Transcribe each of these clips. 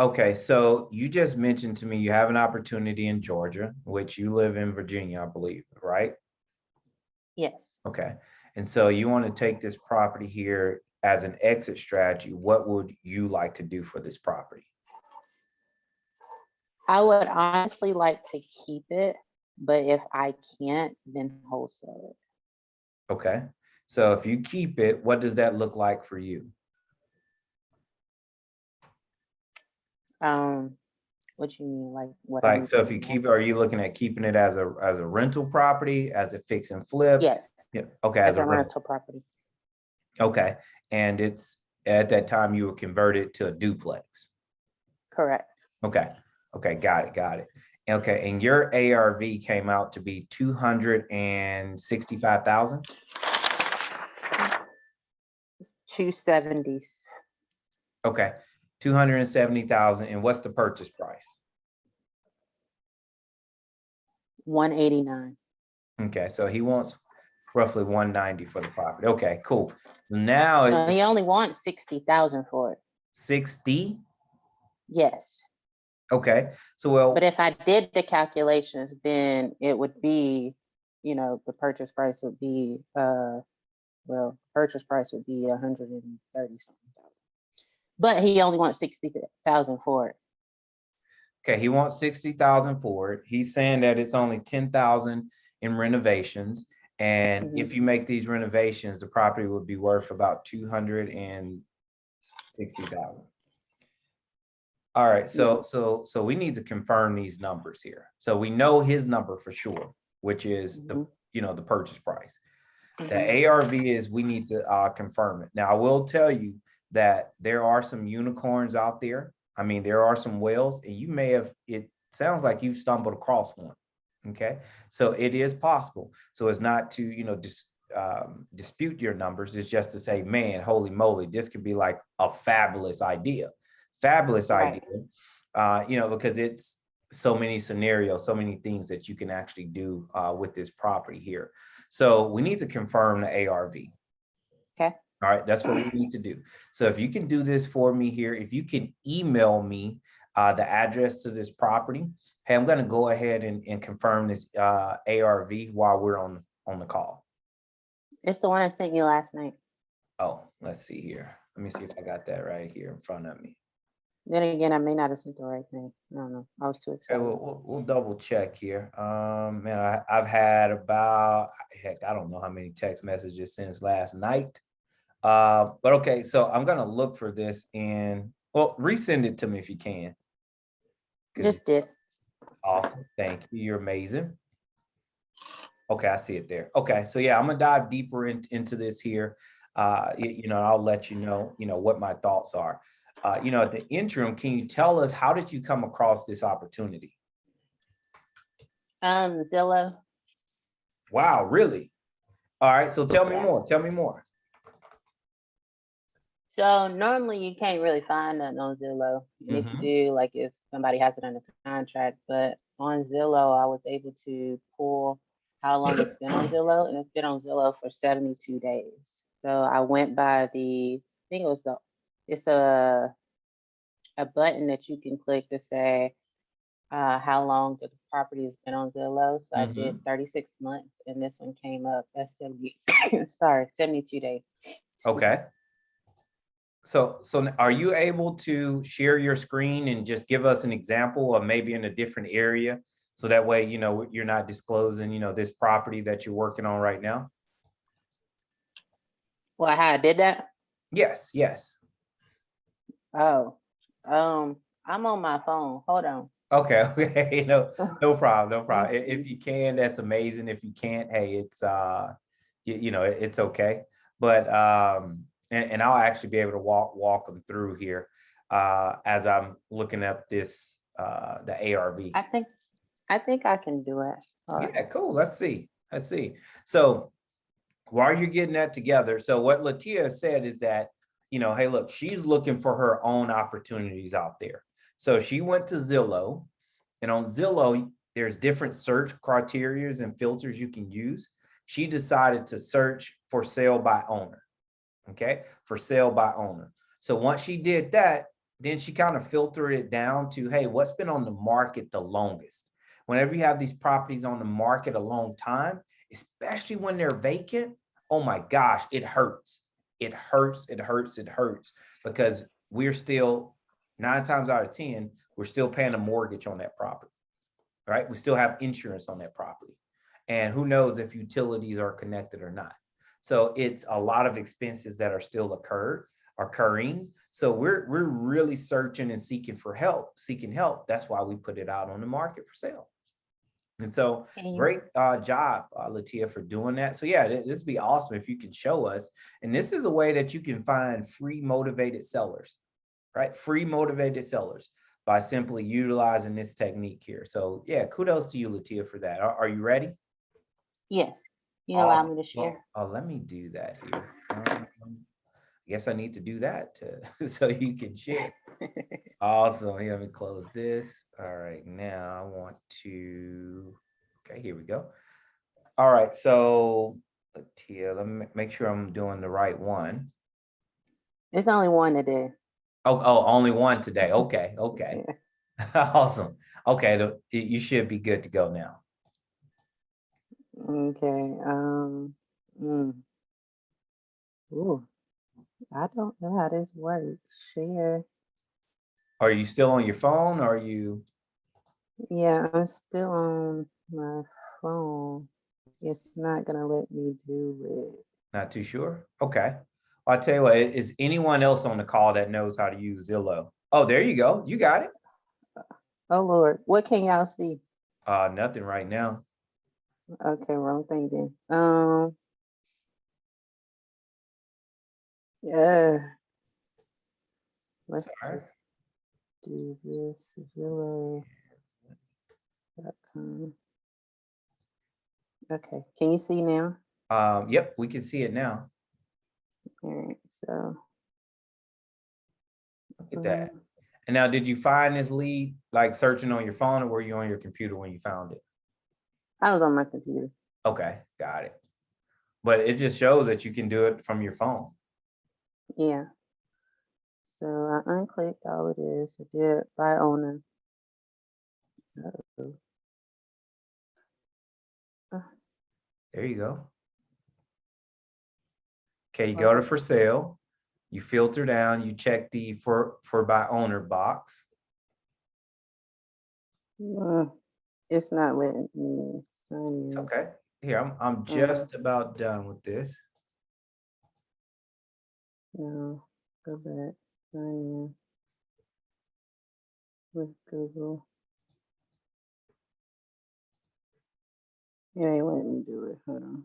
Okay, so you just mentioned to me you have an opportunity in Georgia, which you live in Virginia, I believe, right? Yes. Okay, and so you want to take this property here as an exit strategy. What would you like to do for this property? I would honestly like to keep it, but if I can't, then wholesale Okay, so if you keep it, what does that look like for you? it. What you mean, like what I Like, need so to if you do keep, next? are you looking at keeping it as a rental property, as a fix and flip? Yes, Yeah, okay, as as a a rental. rental property. Okay, and it's at that time you were converted to a duplex. Correct. Okay, okay, got it, got it. Okay, and your ARV came out to be 265,000. 270s, Okay, 270,000. And what's the purchase price? 189. Okay, so he wants roughly 190 for the property. Okay, cool. So now No, it's he only wants 60,000 for it. 60. Yes. Okay, so But well, if I did the calculations, then it would be, the purchase price would be, purchase price would be 130 something thousand. But he only wants 60,000 for it. okay, he wants 60,000 for it. He's saying that it's only 10,000 in renovations. And if you make these renovations, the property would be worth about 260,000. All right, so we need to confirm these numbers here. So we know his number for sure, which is the the purchase price. The ARV is we need to confirm it. Now I will tell you that there are some unicorns out there. I mean, there are some whales, and you may have. It sounds like you've stumbled across one. Okay, so it is possible. So it's not to dispute your numbers. It's just to say, man, holy moly, this could be like a fabulous idea. Fabulous idea, because it's so many scenarios, so many things that you can actually do with this property here. So we need to confirm the ARV. Okay. All right, that's what we need to do. So if you can do this for me here, if you can email me the address to this property. Hey, I'm going to go ahead and confirm this ARV while we're on the call. It's the one I sent you last night. Oh, let's see here. Let me see if I got that right here in front of me. Then again, I may not have sent the right thing. I don't know. I was too excited. Okay, we'll double check here. Man, I've had about, heck, I don't know how many text messages since last night. But okay, so I'm gonna look for this and resend it to me if you can. Just did. Awesome, thank you. You're amazing. Okay, I see it there. Okay, so yeah, I'm gonna dive deeper into this here. I'll let you know what my thoughts are. At the interim, can you tell us how did you come across this opportunity? Zillow. Wow, really? All right, so tell me more. Tell me more. So normally you can't really find nothing on Zillow. And if you do, like if somebody has it under contract, but on Zillow, I was able to pull how long it's been on Zillow, and it's been on Zillow for 72 days. So I went by I think it's a button that you can click to say how long the property has been on Zillow. So I did 36 months, and this one came up at 72 days. Okay. So are you able to share your screen and just give us an example of maybe in a different area? So that way, you're not disclosing, this property that you're working on right now. Well, how I did that? Yes, yes. Oh, I'm on my phone. Hold on. Okay, okay. No problem, no problem. If you can, that's amazing. If you can't, hey, it's it's okay. But and I'll actually be able to walk them through here as I'm looking up this the ARV. I think I can do it. Yeah, cool. Let's see. So while you're getting that together, so what Latia said is that, hey, look, she's looking for her own opportunities out there. So she went to Zillow, and on Zillow, there's different search criteria and filters you can use. She decided to search for sale by owner. Okay, for sale by owner. So once she did that, then she kind of filtered it down to, hey, what's been on the market the longest? Whenever you have these properties on the market a long time, especially when they're vacant, oh my gosh, it hurts. It hurts, it hurts, it hurts, because we're still 9 times out of 10, we're still paying a mortgage on that property, right? We still have insurance on that property. And who knows if utilities are connected or not. So it's a lot of expenses that are still occurring. So we're really searching and seeking help. That's why we put it out on the market for sale. And so great job, Latia, for doing that. So yeah, this would be awesome if you can show us. And this is a way that you can find free motivated sellers, right? Free motivated sellers by simply utilizing this technique here. So yeah, kudos to you, Latia, for that. Are you ready? Yes. You allow me to share. Well, let me do that here. I guess I need to do that so you can share. Awesome. Here, let me close this. All right, now I want to, okay, here we go. All right, so here, let me make sure I'm doing the right one. It's only one today. Oh, only one today. Okay. Awesome. Okay, you should be good to go now. Okay. Ooh, I don't know how this works. Share. Are you still on your phone? Or are you? Yeah, I'm still on my phone. It's not gonna let me do it. Not too sure? Okay. I'll tell you what, is anyone else on the call that knows how to use Zillow? Oh, there you go. You got it. Oh Lord, what can y'all see? Nothing right now. Okay, wrong thing then. Yeah. Let's just do this. Zillow.com. Okay, can you see now? Yep, we can see it now. All right, so look at that. And now, did you find this lead like searching on your phone, or were you on your computer when you found it? I was on my computer. Okay, got it. But it just shows that you can do it from your phone. Yeah. So I unclicked all of this. I did by owner. Uh-oh. There you go. Okay, you go to for sale. You filter down. You check the for by owner box. It's not letting me sign in. It's okay. Here, I'm just about done with this. No, go back. Sign in with Google. It ain't letting me do it. Hold on.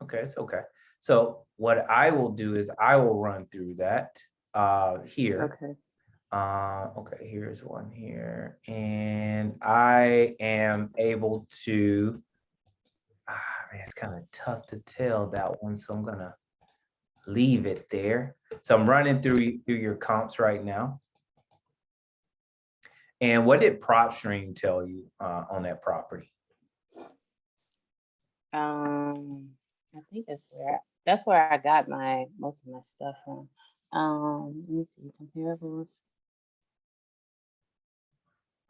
Okay, it's okay. So what I will do is I will run through that here. Okay. Okay, here's one here. And I am able to, man, it's kind of tough to tell that one. So I'm gonna leave it there. So I'm running through your comps right now. And what did PropStream tell you on that property? I think that's where I got most of my stuff from. Let me see, comparables.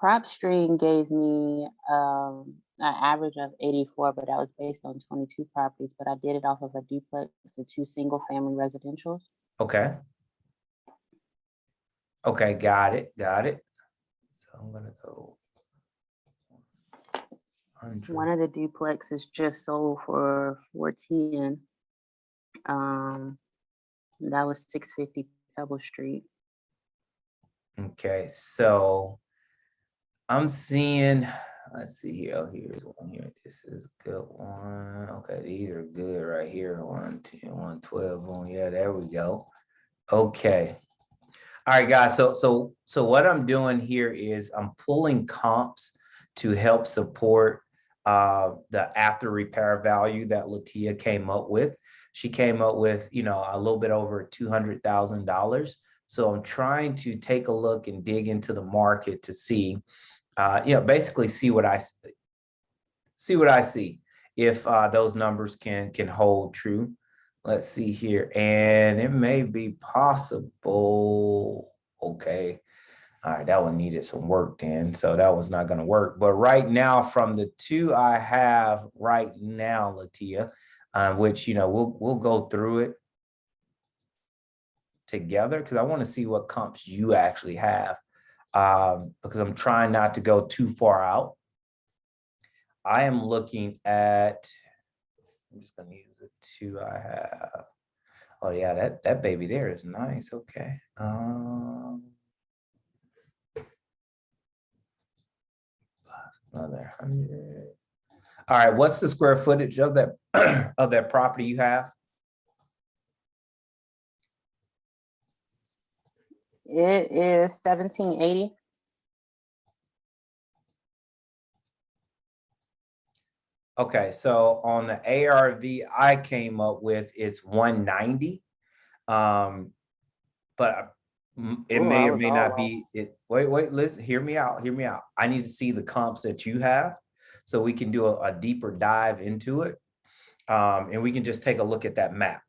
PropStream gave me an average of 84, but that was based on 22 properties, but I did it off of a duplex and 2 single-family residentials. Okay. Okay, got it. So I'm gonna go 100. One of the duplexes just sold for 410. That was 650 Pebble Street. Okay, so I'm seeing, let's see here. Oh, here's one here. This is a good one. Okay, these are good right here. 110, 112. Yeah, there we go. Okay. All right, guys. So what I'm doing here is I'm pulling comps to help support the after repair value that Latia came up with. She came up with, a little bit over $200,000. So I'm trying to take a look and dig into the market to see, basically see what I see if those numbers can hold true. let's see here. And it may be possible. Okay. All right, that one needed some work then. So that was not going to work. But right now, from the two I have right now, Latia, which, you know, we'll go through it together because I want to see what comps you actually have, because I'm trying not to go too far out. I am looking at, I'm just going to use the two I have. Oh yeah, that baby there is nice. Okay. Another 100. All right, what's the square footage of that of that property you have? It is 1780. Okay, so on the ARV I came up with it's 190. But it Ooh, may I or was may all not off. be it. Wait, listen, hear me out. Hear me out. I need to see the comps that you have so we can do a deeper dive into it. And we can just take a look at that map.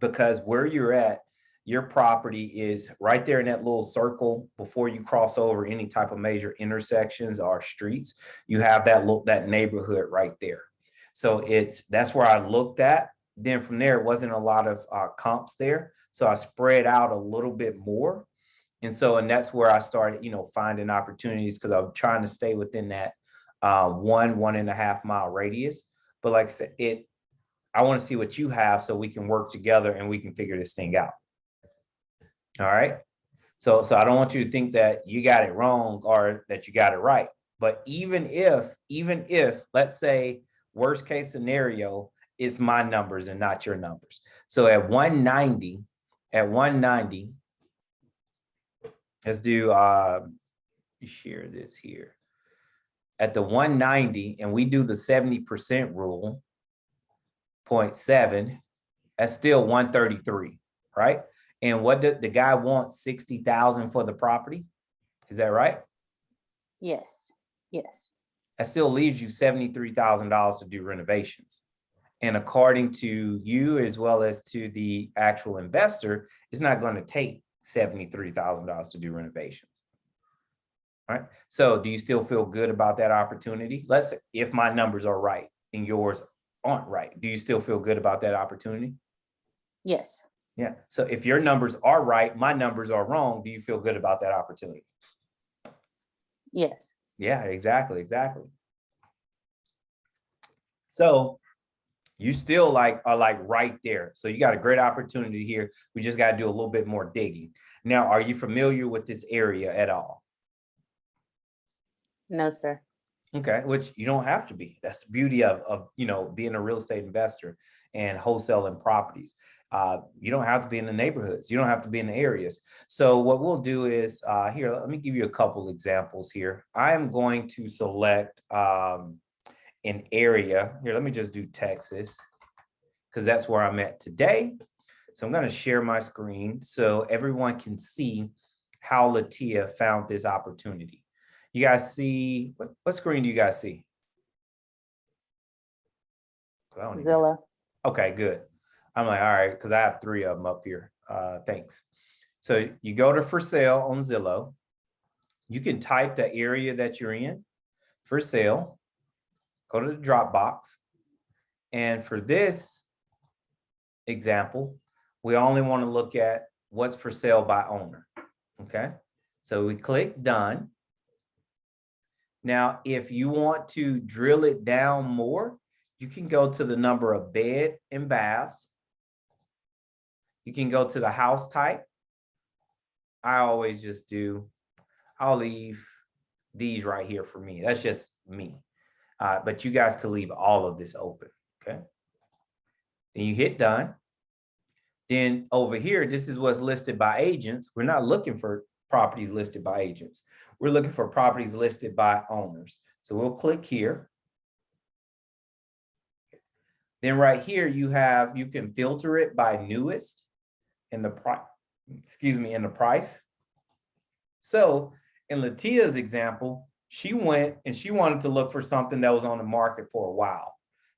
Because where you're at, your property is right there in that little circle before you cross over any type of major intersections or streets. You have that neighborhood right there. So that's where I looked at. Then from there, it wasn't a lot of comps there. So I spread out a little bit more. And that's where I started, you know, finding opportunities because I'm trying to stay within that 1.5 mile radius. But like I said, I want to see what you have so we can work together and we can figure this thing out. All right. So I don't want you to think that you got it wrong or that you got it right. But even if, let's say, worst case scenario is my numbers and not your numbers. So at 190, let's do share this here. At the 190, and we do the 70% rule, 0.7, that's still 133, right? And what did the guy want? 60,000 for the property? Is that right? Yes. Yes. That still leaves you $73,000 to do renovations. And according to you, as well as to the actual investor, it's not going to take $73,000 to do renovations. All right. So do you still feel good about that opportunity? Let's say if my numbers are right and yours aren't right, do you still feel good about that opportunity? Yes. Yeah. So if your numbers are right, my numbers are wrong, do you feel good about that opportunity? Yes. Yeah, exactly. So you still are right there. So you got a great opportunity here. We just got to do a little bit more digging. Now, are you familiar with this area at all? No, sir. Okay, which you don't have to be. That's the beauty of being a real estate investor and wholesaling properties. You don't have to be in the neighborhoods. You don't have to be in the areas. So what we'll do is here, let me give you a couple examples here. I am going to select an area. Here, let me just do Texas because that's where I'm at today. So I'm going to share my screen so everyone can see how Latia found this opportunity. You guys see, what screen do you guys see? Zillow. Okay, good. I'm like, all right, because I have 3 of them up here. Thanks. So you go to for sale on Zillow. You can type the area that you're in, for sale, go to the drop box. And for this example, we only want to look at what's for sale by owner. Okay. So we click done. Now, if you want to drill it down more, you can go to the number of bed and baths. You can go to the house type. I'll leave these right here for me. That's just me. But you guys could leave all of this open, okay? Then you hit done. Then over here, this is what's listed by agents. We're not looking for properties listed by agents. We're looking for properties listed by owners. So we'll click here. Then right here, you can filter it by newest in the price, in the price. So in Latia's example, she went and she wanted to look for something that was on the market for a while.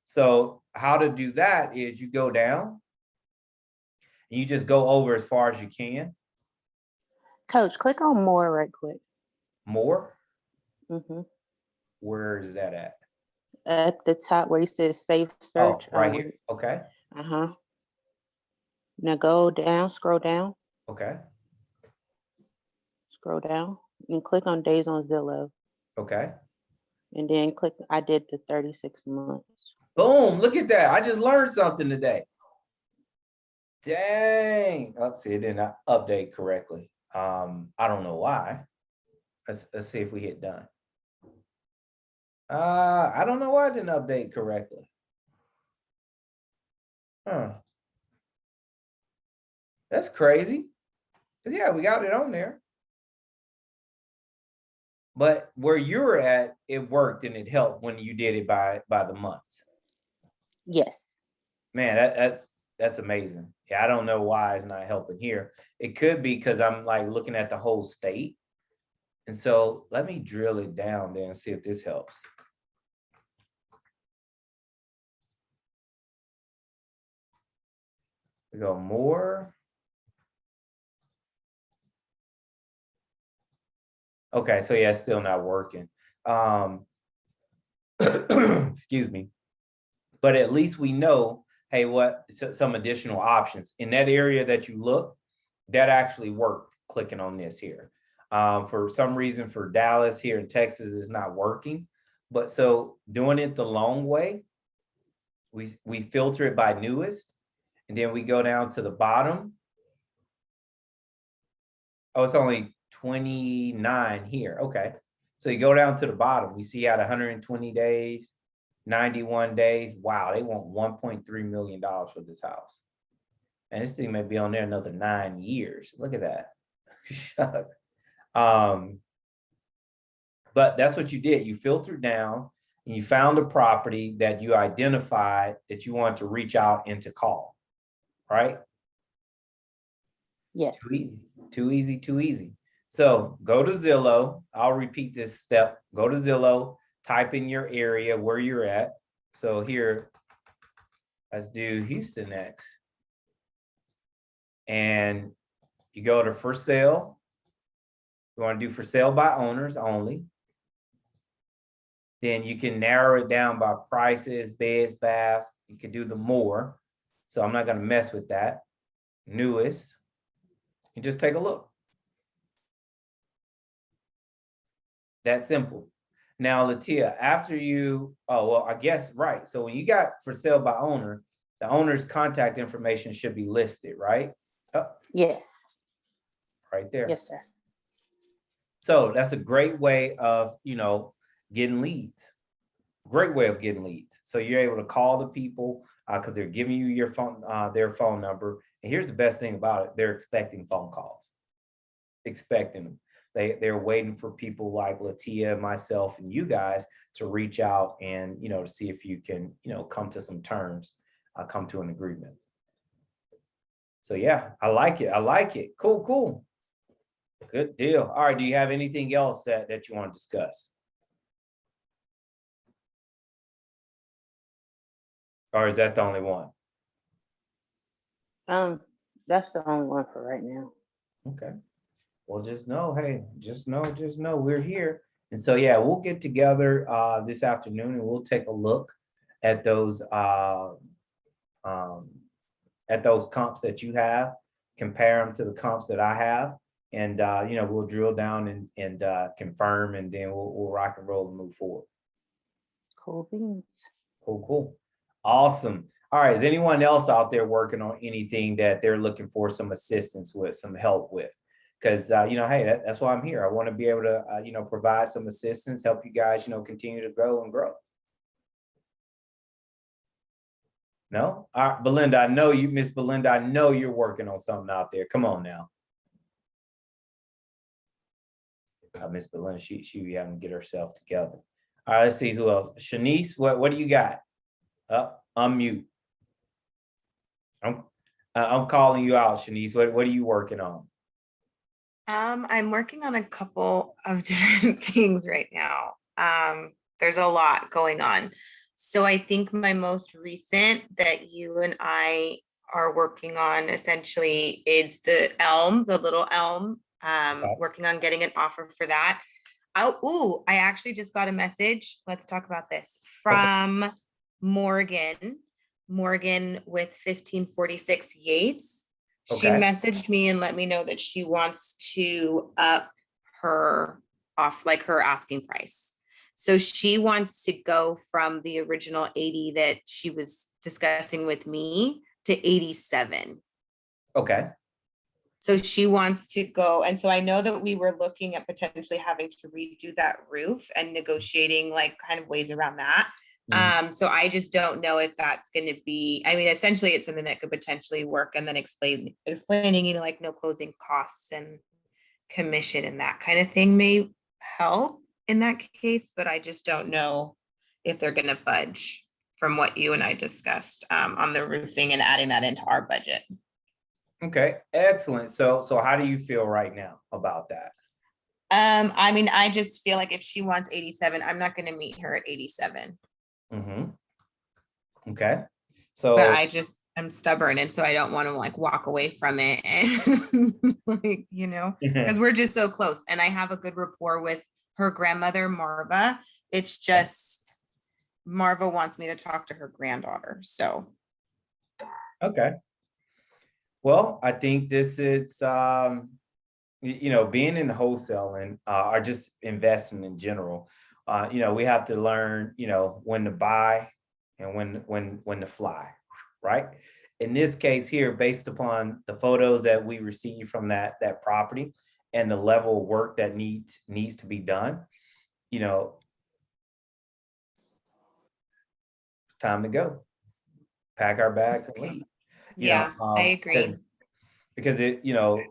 So how to do that is you go down and you just go over as far as you can. Coach, click on more right quick. More? Mm-hmm. Where is that at? At the top where you said save Oh, search. right here. Okay. Uh-huh. Now go down, scroll down, Okay. and click on days on Zillow. Okay. And then click, I did the 36 months. Boom. Look at that. I just learned something today. Dang. Let's see, it did not update correctly. I don't know why. Let's see if we hit done. I don't know why it didn't update correctly. Huh. That's crazy. Yeah, we got it on there. But where you're at, it worked and it helped when you did it by the months. Yes. Man, that's amazing. Yeah, I don't know why it's not helping here. It could be because I'm like looking at the whole state. And so let me drill it down there and see if this helps. We go more. Okay, so yeah, it's still not working. Excuse me. But at least we know, hey, what some additional options in that area that you look, that actually worked clicking on this here. For some reason for Dallas here in Texas is not working. But so doing it the long way, we filter it by newest, and then we go down to the bottom. Oh, it's only 29 here. Okay. So you go down to the bottom, we see at 120 days, 91 days. Wow, they want $1.3 million for this house. And this thing may be on there another 9 years. Look at that. But that's what you did. You filtered down and you found a property that you identified that you want to reach out and to call, right? Yes. Too easy, too easy, too easy. So go to Zillow. I'll repeat this step. Go to Zillow, type in your area where you're at. So here, let's do Houston next. And you go to for sale. You want to do for sale by owners only. Then you can narrow it down by prices, beds, baths. You can do the more. So I'm not going to mess with that. Newest. And just take a look. That simple. Now, Latia, after you, oh, well, I guess, right. So when you got for sale by owner, the owner's contact information should be listed, right? Oh, Yes. right there. Yes, sir. So that's a great way of, getting leads. Great way of getting leads. So you're able to call the people because they're giving you your phone, their phone number. And here's the best thing about it. They're expecting phone calls, expecting them. They're waiting for people like Latia, myself, and you guys to reach out and, to see if you can, come to some terms, come to an agreement. So yeah, I like it. I like it. Cool, cool. Good deal. All right. Do you have anything else that you want to discuss? Or is that the only one? That's the only one for right now. Okay. Well, just know, hey, just know we're here. And so, yeah, we'll get together this afternoon and we'll take a look at those comps that you have, compare them to the comps that I have. And, we'll drill down and confirm, and then we'll rock and roll and move forward. Cool beans. Cool, cool. Awesome. All right. Is anyone else out there working on anything that they're looking for some assistance with, some help with? Because, hey, that's why I'm here. I want to be able to, provide some assistance, help you guys, continue to grow and grow. No? All right, Belinda, I know you, Miss Belinda, I know you're working on something out there. Come on now. Miss Belinda, she having to get herself together. All right, let's see who else. Shanice, what do you got? Unmute. I'm calling you out, Shanice. What are you working on? I'm working on a couple of different things right now. There's a lot going on. So I think my most recent that you and I are working on essentially is the elm, the little elm. Okay. Working on getting an offer for that. Oh, ooh, I actually just got a message. Let's talk about this from Morgan. Morgan with 1546 Yates. She Okay. messaged me and let me know that she wants to up her off, like her asking price. So she wants to go from the original 80 that she was discussing with me to 87. Okay. So she wants to go. And so I know that we were looking at potentially having to redo that roof and negotiating like kind of ways around that. So I just don't know if that's going to be, I mean, essentially it's something that could potentially work, and then explaining, you know, like no closing costs and commission and that kind of thing may help in that case, but I just don't know if they're going to budge from what you and I discussed on the roofing and adding that into our budget. Okay, excellent. So how do you feel right now about that? I mean, I just feel like if she wants 87, I'm not going to meet her at 87. Okay. But So I'm stubborn, and so I don't want to like walk away from it and like, you know, because we're just so close, and I have a good rapport with her grandmother, Marva. It's just Marva wants me to talk to her granddaughter. So okay. Well, I think this is you know, being in wholesaling or just investing in general, you know, we have to learn, you know, when to buy and when to fly, right? In this case here, based upon the photos that we received from that property and the level of work that needs to be done, you know, it's time to go. Pack our bags and leave. You know, yeah, I agree. because it, you know,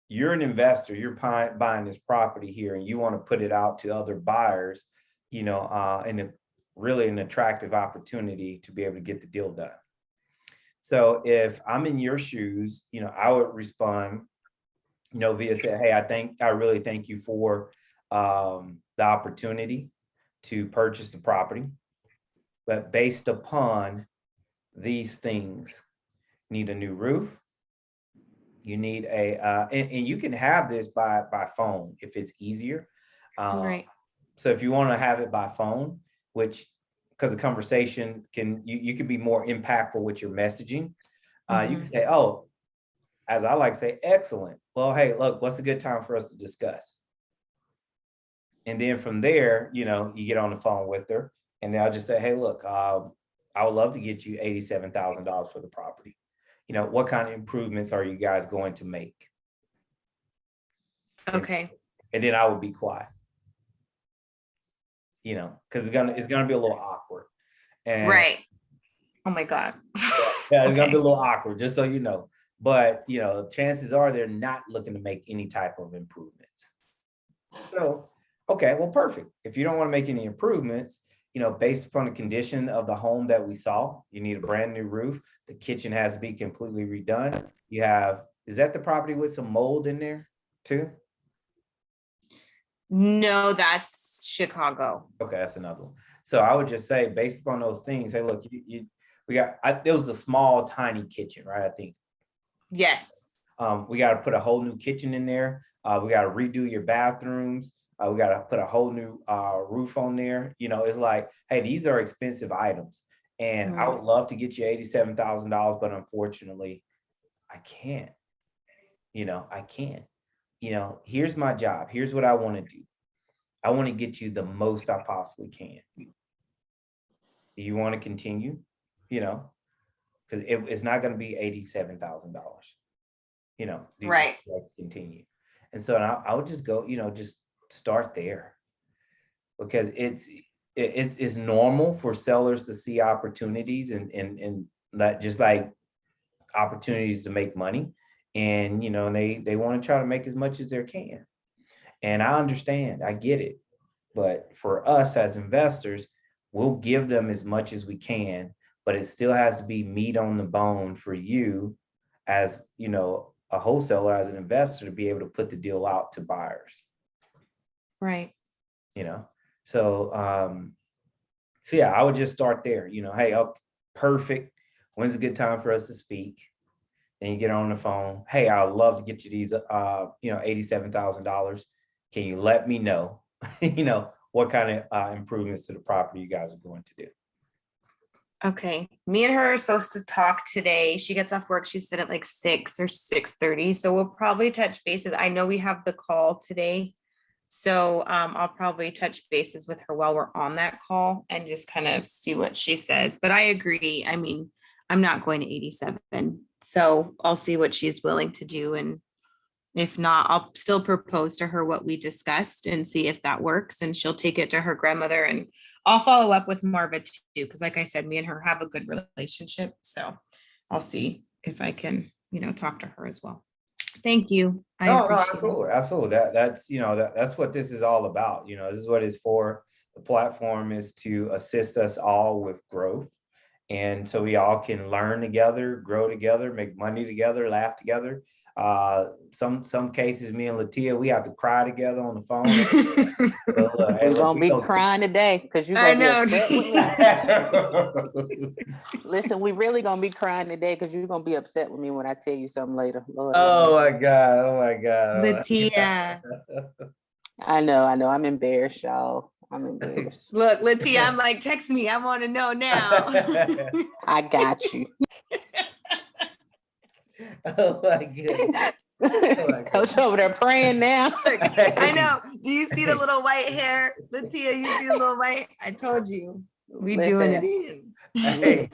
you're an investor, you're buying this property here, and you want to put it out to other buyers, you know, and really an attractive opportunity to be able to get the deal done. So if I'm in your shoes, you know, I would respond, you know, via say, hey, I really thank you for the opportunity to purchase the property, but based upon these things, need a new roof. You need and you can have this by phone if it's easier. Right. So if you want to have it by phone, which because the conversation you can be more impactful with your messaging. You can say, oh, as I like to say, excellent. Well, hey, look, what's a good time for us to discuss? And then from there, you know, you get on the phone with her, and then I'll just say, hey, look, I would love to get you $87,000 for the property. You know, what kind of improvements are you guys going to make? Okay. And then I would be quiet. You know, because it's gonna be a little awkward. And Right. Oh my God. yeah, it's gonna be a little awkward, just so you know. But you know, chances are they're not looking to make any type of improvements. So, okay, well, perfect. If you don't want to make any improvements, you know, based upon the condition of the home that we saw, you need a brand new roof. The kitchen has to be completely redone. You have, is that the property with some mold in there too? No, that's Chicago. Okay, that's another one. So I would just say, based upon those things, hey, look, we got, it was a small, tiny kitchen, right? I think. Yes. We got to put a whole new kitchen in there. We got to redo your bathrooms. We got to put a whole new roof on there. You know, it's like, hey, these are expensive items, and I would love to get you $87,000, but unfortunately, I can't. You know, I can't. You know, here's my job. Here's what I want to do. I want to get you the most I possibly can. Do you want to continue? You know, because it's not going to be $87,000. You know, do you Right. like to continue? And so I would just go, you know, just start there, because it's normal for sellers to see opportunities and that just like opportunities to make money, and you know, and they want to try to make as much as they can. And I understand, I get it. But for us as investors, we'll give them as much as we can, but it still has to be meat on the bone for you as, you know, a wholesaler, as an investor, to be able to put the deal out to buyers. Right. You know, so So yeah, I would just start there. Hey, okay, perfect. When's a good time for us to speak? Then you get on the phone. Hey, I'd love to get you these, $87,000. Can you let me know, what kind of improvements to the property you guys are going to do? Okay, me and her are supposed to talk today. She gets off work, she said at like 6 or 6:30. So we'll probably touch bases. I know we have the call today. So I'll probably touch bases with her while we're on that call and just kind of see what she says. But I agree. I mean, I'm not going to 87. So I'll see what she's willing to do. And if not, I'll still propose to her what we discussed and see if that works. And she'll take it to her grandmother, and I'll follow up with Marva too, because like I said, me and her have a good relationship. So I'll see if I can, talk to her as well. Thank you. I No, appreciate it. absolutely, absolutely. That's what this is all about. This is what it's for. The platform is to assist us all with growth. And so we all can learn together, grow together, make money together, laugh together. Some cases, me and Latia, we have to cry together on the phone. We're gonna be crying today because you're I gonna be know. upset with me. Listen, we really gonna be crying today because you're gonna be upset with me when I tell you something later. Lord, Oh my God. Oh my God. Latia. I know. I'm embarrassed, y'all. I'm embarrassed. Look, Latia, I'm like, text me. I want to know now. I got you. Oh my goodness. Coach over there praying now. Look, I know. Do you see the little white hair? Latia, you see the little white? I told you. We doing it. Hey,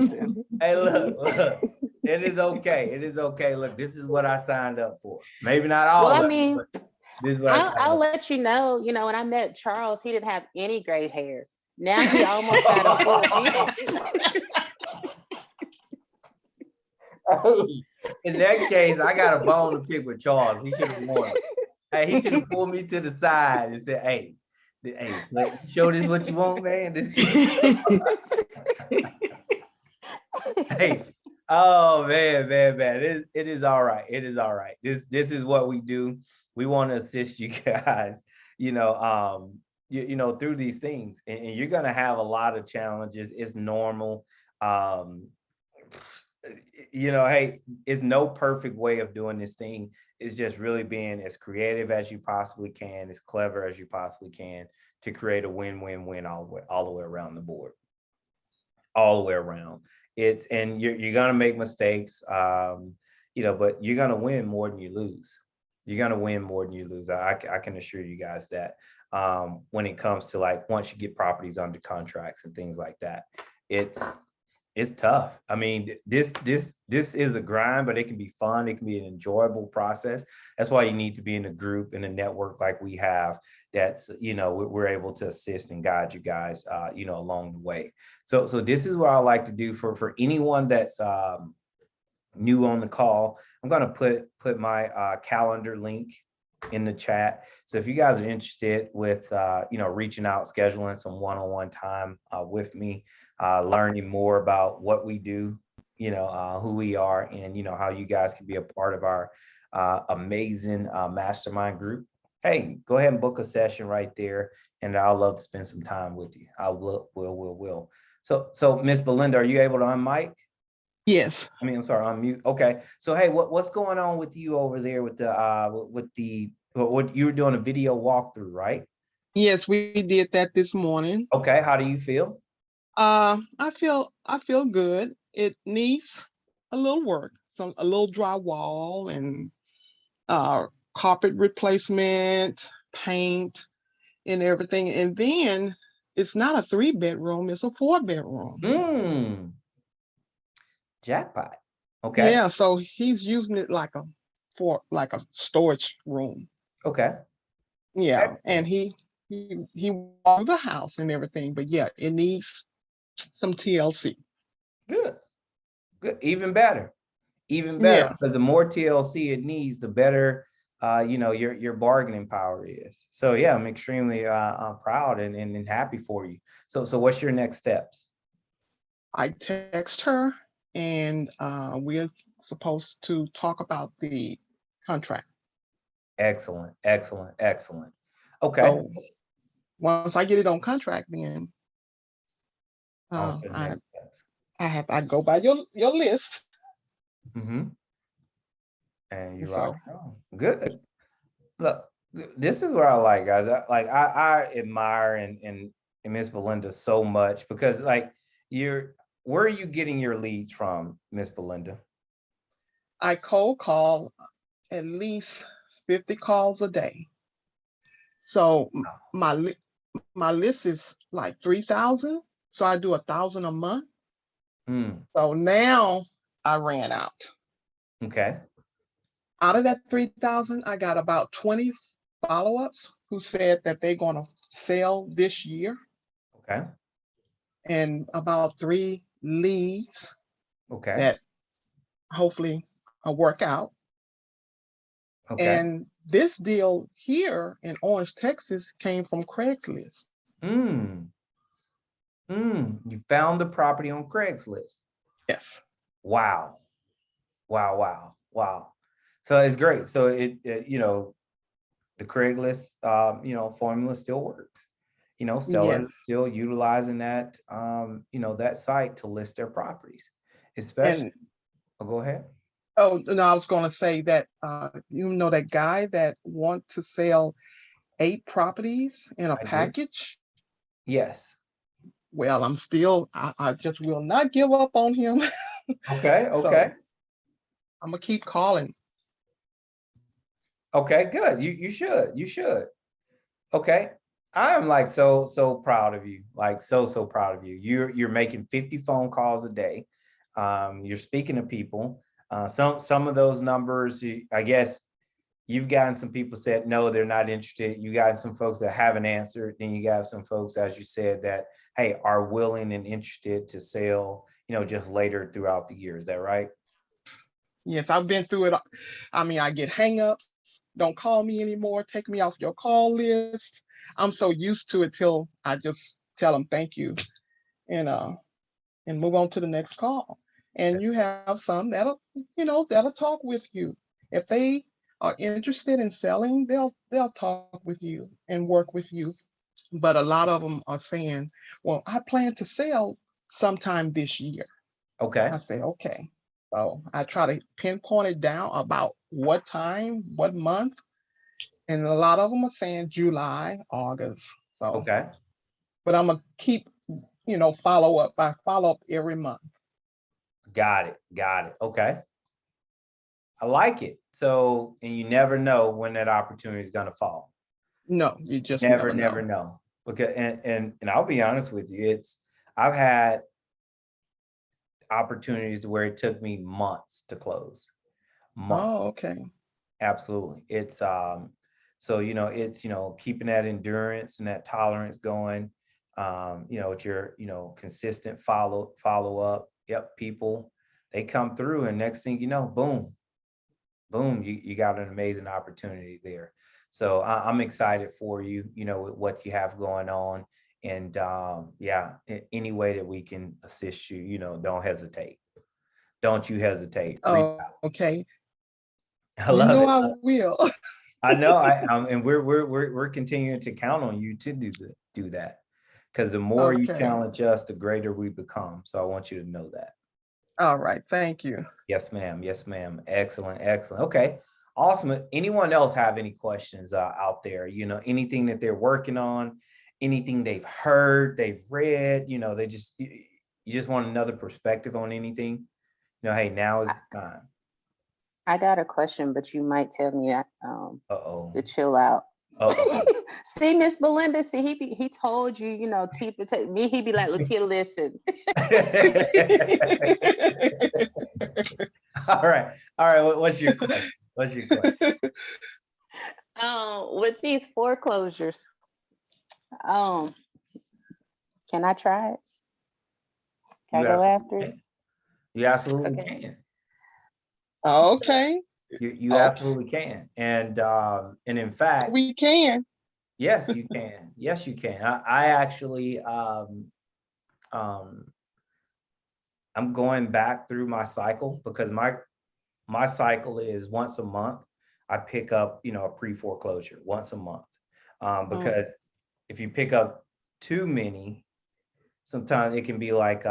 look. It is okay. It is okay. Look, this is what I signed up for. Maybe not all. Well, of I it, mean, but this is what I signed I'll up let you know. When I met Charles, he didn't have any gray hairs. Now he almost got a full beard. Hey, in that case, I got a bone to pick with Charles. He should have won. Hey, he should have pulled me to the side and said, hey, show this what you want, man. Hey, oh man. It is all right. It is all right. This is what we do. We want to assist you guys, through these things. And you're gonna have a lot of challenges. It's normal. Hey, it's no perfect way of doing this thing. It's just really being as creative as you possibly can, as clever as you possibly can, to create a win-win-win all the way around the board, all the way around. And you're gonna make mistakes, but you're gonna win more than you lose. You're gonna win more than you lose. I can assure you guys that. When it comes to like once you get properties under contracts and things like that, it's tough. I mean, this is a grind, but it can be fun. It can be an enjoyable process. That's why you need to be in a group, in a network like we have. That's, we're able to assist and guide you guys, along the way. So this is what I like to do for anyone that's new on the call. I'm going to put my calendar link in the chat. So if you guys are interested with, reaching out, scheduling some one-on-one time with me, learning more about what we do, who we are, and, how you guys can be a part of our amazing mastermind group. Hey, go ahead and book a session right there. And I'll love to spend some time with you. Will. So Miss Belinda, are you able to unmic? Yes. I'm sorry, unmute. Okay. So, hey, what's going on with you over there with what you were doing a video walkthrough, right? Yes, we did that this morning. Okay. How do you feel? I feel good. It needs a little work, a little drywall and carpet replacement, paint, and everything. And then it's not a 3-bedroom; it's a 4-bedroom. Jackpot. Okay. Yeah, so he's using it like a storage room. Okay. Yeah, and he won the house and everything, but yeah, it needs some TLC. Good. Even better. Yeah. Because the more TLC it needs, the better your bargaining power is. So yeah, I'm extremely proud and happy for you. So what's your next steps? I text her and we're supposed to talk about the contract. Excellent. Okay. So once I get it on contract, then On to the I next steps. I go by your list. Mm-hmm. And you rock So and roll. Good. Look, this is what I like, guys. I admire and Miss Belinda so much because like where are you getting your leads from, Miss Belinda? I cold call at least 50 calls a day. So my list is like 3,000. So I do 1,000 a month. Mm, So now I ran out. okay. Out of that 3,000, I got about 20 follow-ups who said that they're going to sell this year, Okay. and about 3 leads Okay. that hopefully work out. Okay. And this deal here in Orange, Texas came from Craigslist. Mm, you found the property on Craigslist. Yes. Wow. Wow. Wow. Wow. So it's great. So the Craigslist, formula still works. Yes. Sellers still utilizing that, that site to list their properties, especially. And Oh, go ahead. oh, no, I was going to say that that guy that want to sell 8 properties in a I do. package. Yes. Well, I just will not give up on him. Okay. Okay. So I'm gonna keep calling. Okay. Good. You should. You should. Okay. I am like so proud of you. Like so proud of you. You're making 50 phone calls a day. You're speaking to people. Some of those numbers, I guess you've gotten some people said no, they're not interested. You got some folks that haven't answered. Then you got some folks, as you said, that hey, are willing and interested to sell, just later throughout the year. Is that right? Yes, I've been through it. I mean, I get hangups. Don't call me anymore. Take me off your call list. I'm so used to it till I just tell them thank you and move on to the next call. And you have some that'll talk with you. If they are interested in selling, they'll talk with you and work with you. But a lot of them are saying, "Well, I plan to sell sometime this year." Okay. I say, "Okay." So I try to pinpoint it down about what time, what month, and a lot of them are saying July, August. So, Okay. but I'm gonna keep, follow up. I follow up every month. Got it. Got it. Okay. I like it. So, and you never know when that opportunity is going to fall. No, you just Never, never never know. know. Okay. And I'll be honest with you, I've had opportunities where it took me months to close. Months. Oh, okay. Absolutely. So it's keeping that endurance and that tolerance going. With your consistent follow up. Yep, people they come through, and next thing you know, boom, boom, you got an amazing opportunity there. So I'm excited for you, with what you have going on. And any way that we can assist you, don't hesitate. Don't you hesitate. Reach Oh, out. okay. I love it. I will. I know. And we're continuing to count on you to do that, because the more you Okay. challenge us, the greater we become. So I want you to know that. All right. Thank you. Yes, ma'am. Yes, ma'am. Excellent. Excellent. Okay. Awesome. Anyone else have any questions out there? Anything that they're working on, anything they've heard, they've read, you just want another perspective on anything. Hey, now is the time. I got a question, but you might tell me Uh-oh. to chill out. Uh-oh. See, Miss Belinda, he told you, keep it to me. He be like, Latia, listen. All right. All right. What's your question? What's your question? With these foreclosures, can I try it? Can I go after it? You absolutely Okay. can. Okay. You Okay. absolutely can. And in fact, We can. yes, you can. Yes, you can. I actually I'm going back through my cycle, because my cycle is once a month. I pick up, a pre-foreclosure once a month. Because if you pick up too many, sometimes it can be like,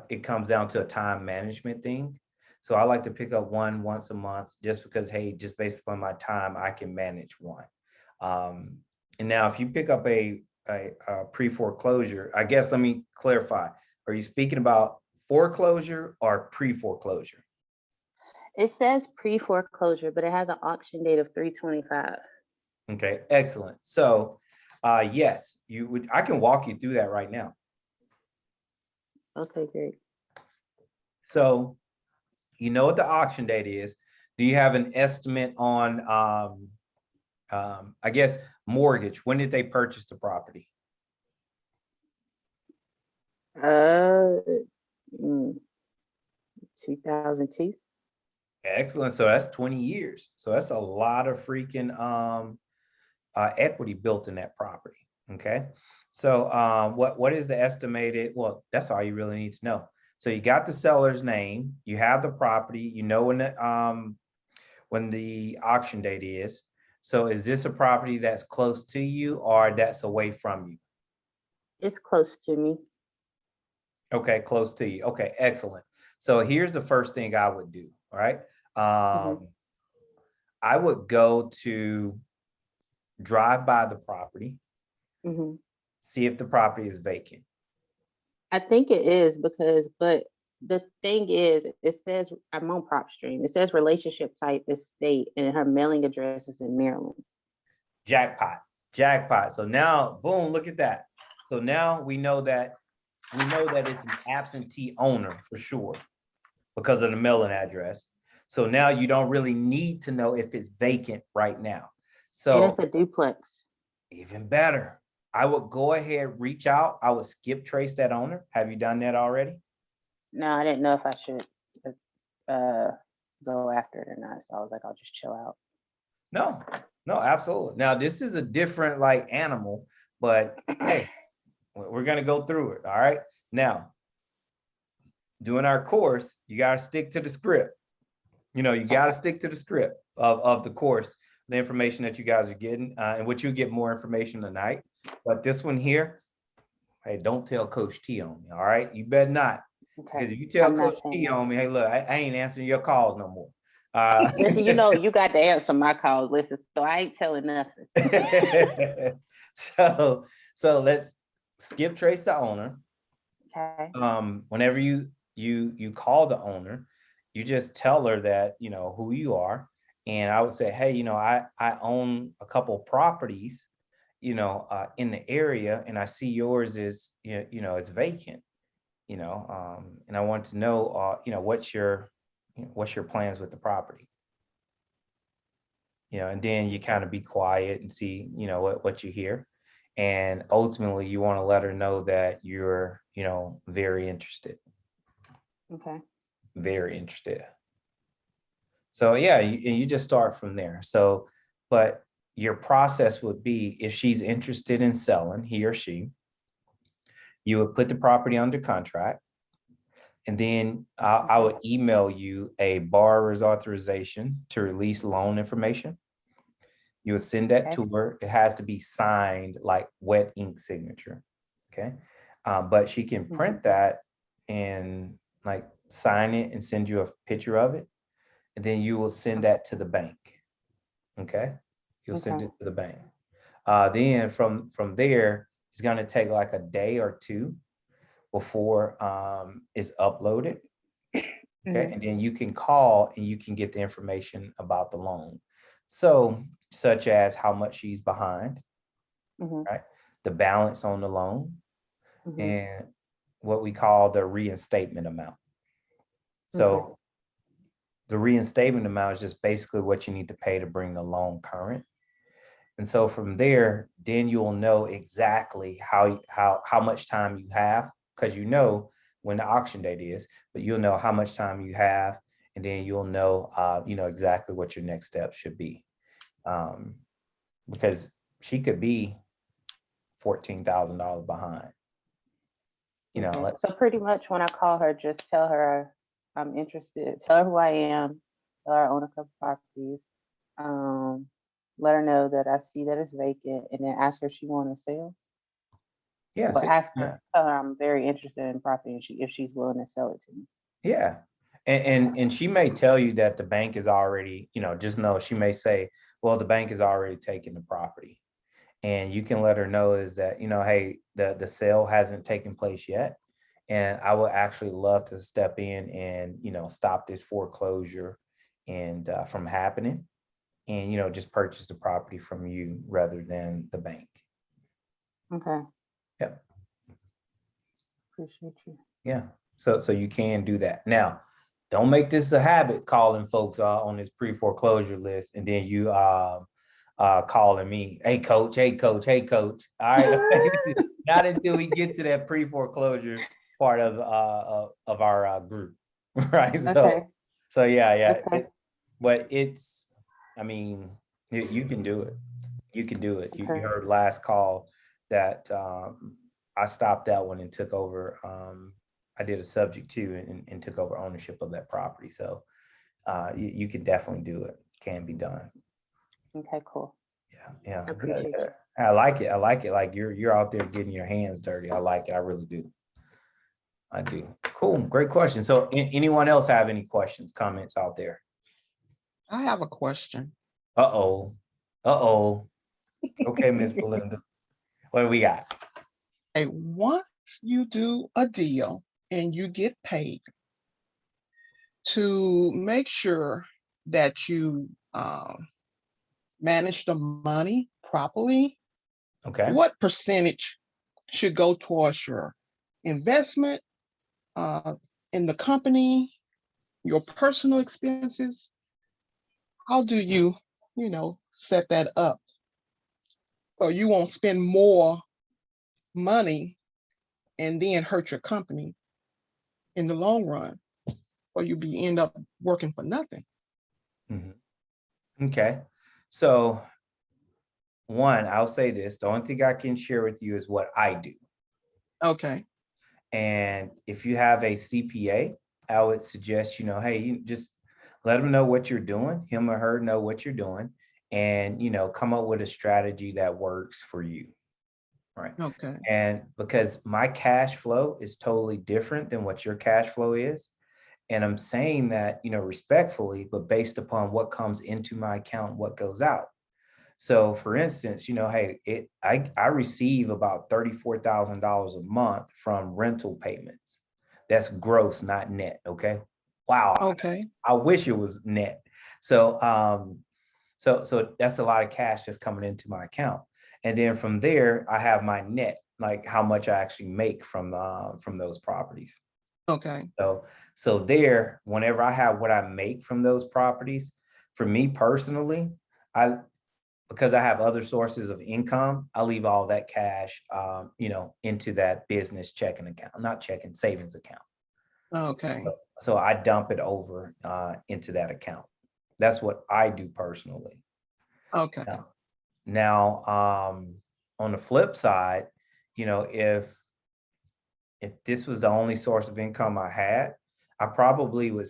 it comes down to a time management thing. So I like to pick up one once a month just because, hey, just based upon my time, I can manage one. And now if you pick up a pre-foreclosure, I guess, let me clarify. Are you speaking about foreclosure or pre-foreclosure? It says pre-foreclosure, but it has an auction date of 3/25. Okay, excellent. So, yes, I can walk you through that right now. Okay, great. So, you know what the auction date is. Do you have an estimate on, I guess, mortgage? When did they purchase the property? Uh, 2002. Excellent. So that's 20 years. So that's a lot of freaking equity built in that property. Okay. So what is the estimated? Well, that's all you really need to know. So you got the seller's name, you have the property, you know when the auction date is. So is this a property that's close to you or that's away from you? It's close to me. Okay, close to you. Okay, excellent. So here's the first thing I would do. All right. I would go to drive by the property, hmm see if the property is vacant. I think it is but the thing is, it says I'm on PropStream. It says relationship type is state, and her mailing address is in Maryland. Jackpot, jackpot. So now, boom, look at that. So now we know that it's an absentee owner for sure because of the mailing address. So now you don't really need to know if it's vacant right now. And it's So a duplex. even better, I would go ahead, reach out. I would skip trace that owner. Have you done that already? No, I didn't know if I should go after it or not. So I was like, I'll just chill out. No, no, absolutely. Now this is a different like animal, but hey, we're gonna go through it. All right. Now, doing our course, you gotta stick to the script. You gotta stick to the script of the course, the information that you guys are getting, and what you get more information tonight. But this one here, hey, don't tell Coach T on me. All right, you better not. Okay. Because if you tell I'm not Coach saying T that. on me, hey, look, I ain't answering your calls no more. Listen, you got to answer my calls. Listen, so I ain't telling nothing. So let's skip trace the owner. Okay. Whenever you call the owner, you just tell her that who you are, and I would say, hey, I own a couple properties, in the area, and I see yours is it's vacant, and I want to know what's your plans with the property, and then you kind of be quiet and see what you hear, and ultimately you want to let her know that you're very interested. Okay. Very interested. So yeah, you just start from there. So, but your process would be, if she's interested in selling, he or she, you would put the property under contract, and then I would email you a borrower's authorization to release loan information. You would send that to her. It has to be signed, like wet ink signature. Okay. But she can print that and like sign it and send you a picture of it. And then you will send that to the bank. Okay. You'll send it to the bank. Then from there, it's going to take like a day or two before it's uploaded. Okay. And then you can call and you can get the information about the loan. So, such as how much she's behind, right? The balance on the loan, and what we call the reinstatement amount. So the reinstatement amount is just basically what you need to pay to bring the loan current. And so from there, then you'll know exactly how much time you have, because when the auction date is, but you'll know how much time you have, and then you'll know exactly what your next steps should be. Because she could be $14,000 behind. So pretty much when I call her, just tell her I'm interested. Tell her who I am. Tell her I own a couple properties. Let her know that I see that it's vacant, and then ask her if she want to sell. Yeah. But so- ask yeah. her, tell her I'm very interested in property and if she's willing to sell it to me. Yeah. And she may tell you that the bank is already, just know she may say, well, the bank is already taking the property. And you can let her know is that, hey, the sale hasn't taken place yet. And I would actually love to step in and, stop this foreclosure and from happening and, just purchase the property from you rather than the bank. Okay. Yep. Appreciate you. Yeah. So you can do that. Now, don't make this a habit calling folks on this pre-foreclosure list and then you calling me, hey coach, hey coach, hey coach. All right. Not until we get to that pre-foreclosure part of our group. Right. Okay. So yeah. Okay. But it's, I mean, you can do it. You can do it. You Okay. heard last call that I stopped that one and took over. I did a subject to and took over ownership of that property. So you can definitely do it. Can be done. Okay, cool. Yeah. I appreciate you. I like it. Like you're out there getting your hands dirty. I like it. I really do. I do. Cool. Great question. So anyone else have any questions, comments out there? I have a question. Uh-oh. Okay, Miss Belinda. What do we got? Hey, once you do a deal and you get paid, to make sure that you manage the money properly, Okay. what percentage should go towards your investment in the company, your personal expenses? How do you, set that up so you won't spend more money and then hurt your company in the long run? So you end up working for nothing. Mhm. Okay. So one, I'll say this. The only thing I can share with you is what I do. Okay. And if you have a CPA, I would suggest, hey, you just let them know what you're doing, him or her know what you're doing, and, come up with a strategy that works for you. Right. Okay. And because my cash flow is totally different than what your cash flow is. And I'm saying that, respectfully, but based upon what comes into my account, what goes out. So for instance, hey, I receive about $34,000 a month from rental payments. That's gross, not net. Okay. Wow. Okay. I wish it was net. So so that's a lot of cash that's coming into my account. And then from there, I have my net, like how much I actually make from those properties. Okay. So there, whenever I have what I make from those properties, for me personally, because I have other sources of income, I leave all that cash, into that business checking account, not checking, savings account. Okay. So I dump it over into that account. That's what I do personally. Okay. Now, on the flip side, if this was the only source of income I had, I probably would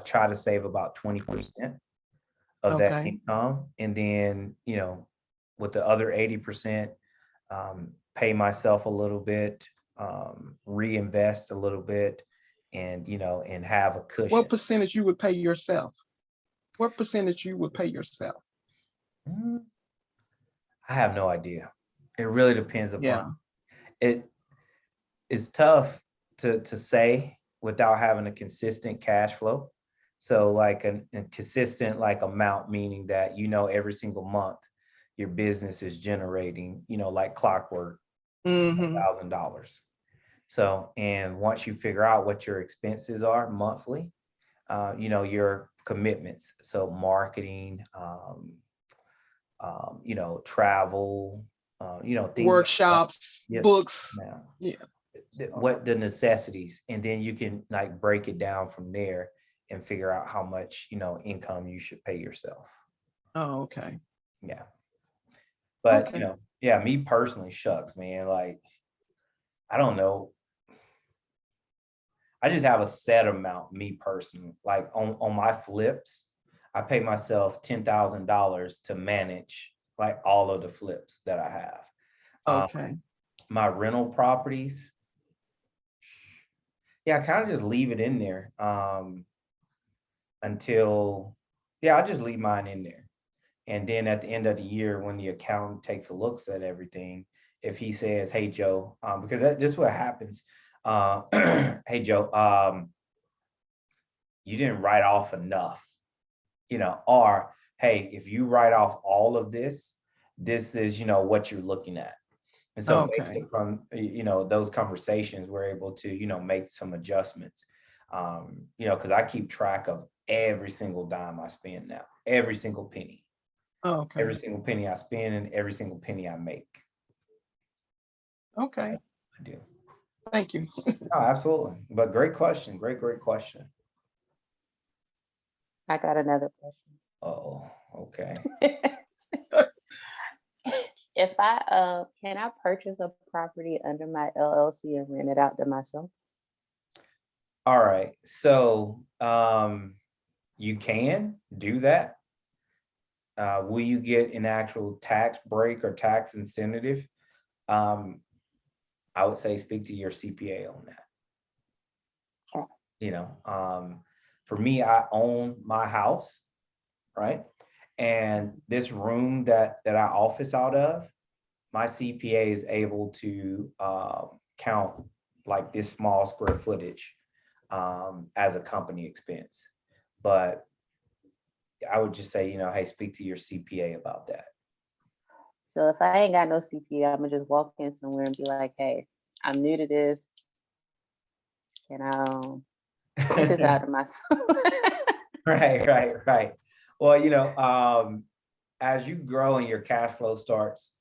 try to save about 20% of that Okay. income. And then, with the other 80%, pay myself a little bit, reinvest a little bit, and, and have a cushion. What percentage you would pay yourself? What percentage you would pay yourself? I have no idea. It really depends upon Yeah. it. It's tough to say without having a consistent cash flow. So like a consistent like amount, meaning that, every single month your business is generating, like clockwork, Mm-hmm. $1,000. So, and once you figure out what your expenses are monthly, your commitments. So marketing, travel, things Workshops, like that. books. Now, Yeah. what the necessities, and then you can like break it down from there and figure out how much, income you should pay yourself. Oh, okay. Yeah. But, Okay. yeah, me personally, shucks, man, like, I don't know. I just have a set amount, me personally, like on my flips, I pay myself $10,000 to manage like all of the flips that I have. Okay. my rental properties. Yeah, I kind of just leave it in there until, yeah, I'll just leave mine in there. And then at the end of the year, when the accountant takes a look at everything, if he says, hey, Joe, because this is what happens. Hey, Joe, you didn't write off enough, or, hey, if you write off all of this, this is, what you're looking at. And so based Okay. from, those conversations, we're able to, make some adjustments, because I keep track of every single dime I spend now, every single penny. Okay. Every single penny I spend and every single penny I make. Okay. I do. Thank you. Oh, absolutely. But great question. Great question. I got another question. Oh, okay. If I can I purchase a property under my LLC and rent it out to myself? All right. So you can do that. Will you get an actual tax break or tax incentive? I would say speak to your CPA on that. Okay. For me, I own my house, right? And this room that I office out of, my CPA is able to count like this small square footage as a company expense. But I would just say, hey, speak to your CPA about that. So if I ain't got no CPA, I'm gonna just walk in somewhere and be like, hey, I'm new to this. Can I rent this out to myself? Right. Well, as you grow and your cash flow starts,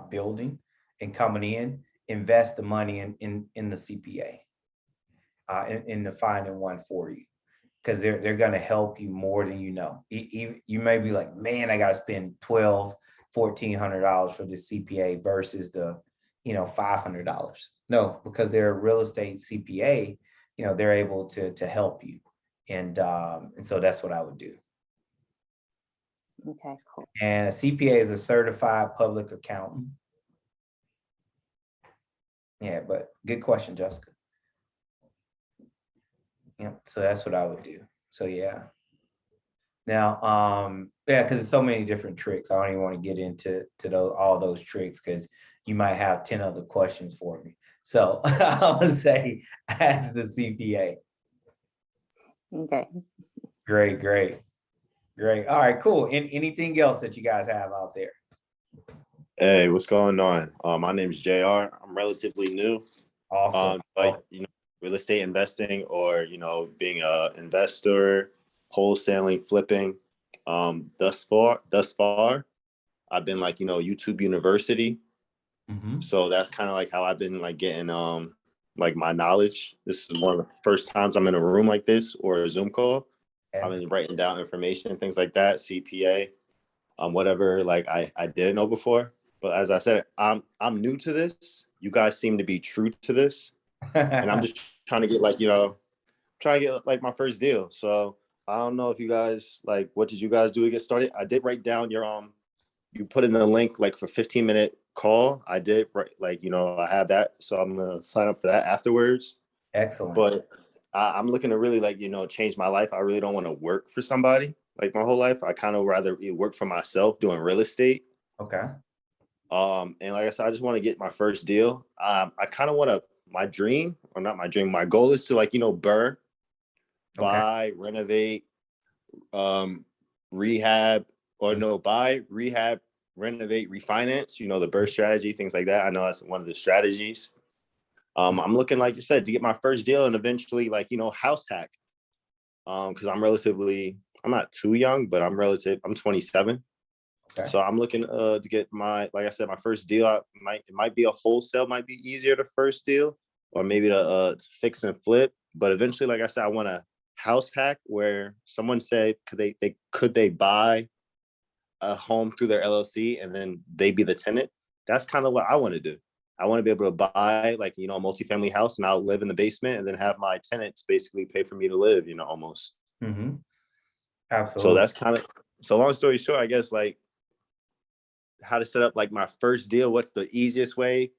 building and coming in, invest the money in the CPA, in the finding one for you, because they're going to help you more than you know. You may be like, man, I got to spend $1,200-$1,400 for the CPA versus the, $500. No, because they're a real estate CPA, they're able to help you. And so that's what I would do. Okay, cool. And a CPA is a certified public accountant. Yeah, but good question, Jessica. Yeah, so that's what I would do. So yeah. Now, yeah, because there's so many different tricks. I don't even want to get into all those tricks because you might have 10 other questions for me. So I would say ask the CPA. Okay. Great. All right, cool. Anything else that you guys have out there? Hey, what's going on? My name's JR. I'm relatively new. Awesome. But real estate investing or being a investor, wholesaling, flipping. Thus far, I've been like YouTube University. Mm-hmm. So that's kind of like how I've been like getting like my knowledge. This is one of the first times I'm in a room like this or a Zoom call. I've been writing down information and things like that, CPA, whatever like I didn't know before. But as I said, I'm new to this. You guys seem to be true to this. And I'm just trying to get like, trying to get like my first deal. So I don't know if you guys like, what did you guys do to get started? I did write down your, you put in the link like for 15-minute call. I did write like, I have that. So I'm going to sign up for that afterwards. Excellent. But I'm looking to really like, change my life. I really don't want to work for somebody like my whole life. I kind of rather work for myself doing real estate. Okay. And like I said, I just want to get my first deal. I kind of want to, my dream, or not my dream, my goal is to like, BRRRR, buy, renovate, rehab, or buy, rehab, renovate, refinance, the BRRRR strategy, things like that. I know that's one of the strategies. I'm looking, like you said, to get my first deal and eventually like, house hack. Because I'm not too young, but I'm 27. Okay. So I'm looking to get like I said, my first deal. It might be a wholesale, might be easier the first deal, or maybe to fix and flip. But eventually, like I said, I want a house hack where someone said, could they buy a home through their LLC and then they be the tenant? That's kind of what I want to do. I want to be able to buy like, a multifamily house and I'll live in the basement and then have my tenants basically pay for me to live, almost. Mm-hmm. Absolutely. So that's kind of, so long story short, I guess like how to set up like my first deal. What's the easiest way?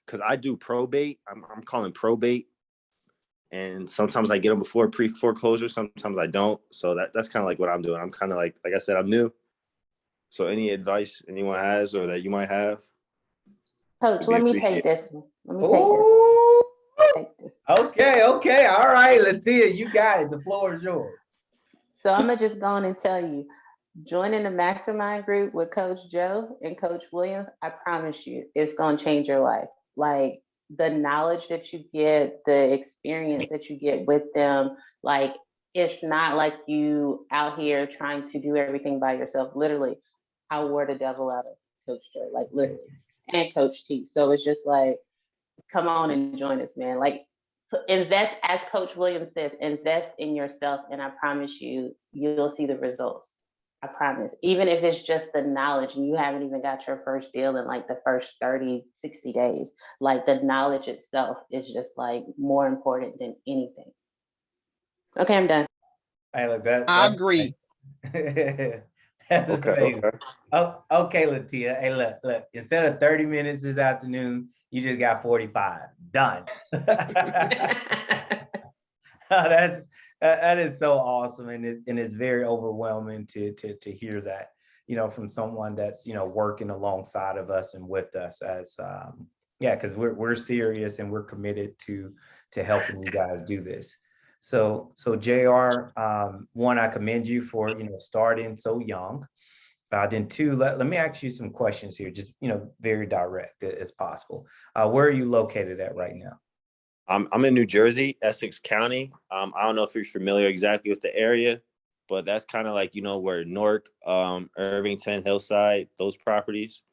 because I do probate. I'm calling probate. And sometimes I get them before pre-foreclosure. Sometimes I don't. So that's kind of like what I'm doing. I'm kind of like I said, I'm new. So any advice anyone has or that you might have? Coach, let me take this one. Let me Ooh. take this. Okay. All right, Latia, you got it. The floor is yours. So I'm gonna just go on and tell you, joining the mastermind group with Coach Joe and Coach Williams, I promise you, it's gonna change your life. Like the knowledge that you get, the experience that you get with them, like it's not like you out here trying to do everything by yourself. Literally, I wore the devil out of Coach Joe, like literally, and Coach T. So it's just like, come on and join us, man. Like invest, as Coach Williams says, invest in yourself, and I promise you, you'll see the results. I promise. Even if it's just the knowledge and you haven't even got your first deal in like the first 30, 60 days, like the knowledge itself is just like more important than anything. Okay, I'm done. Hey, look, I agree. That's Okay. amazing. Oh, okay, Latia. Hey, look. Instead of 30 minutes this afternoon, you just got 45. Done. That is so awesome, and it's very overwhelming to hear that, from someone that's working alongside of us and with us as because we're serious and we're committed to helping you guys do this. So JR, one, I commend you for starting so young. Then two, let me ask you some questions here, just very direct as possible. Where are you located at right now? I'm in New Jersey, Essex County. I don't know if you're familiar exactly with the area, but that's kind of like where Newark, Irvington, Hillside, those properties.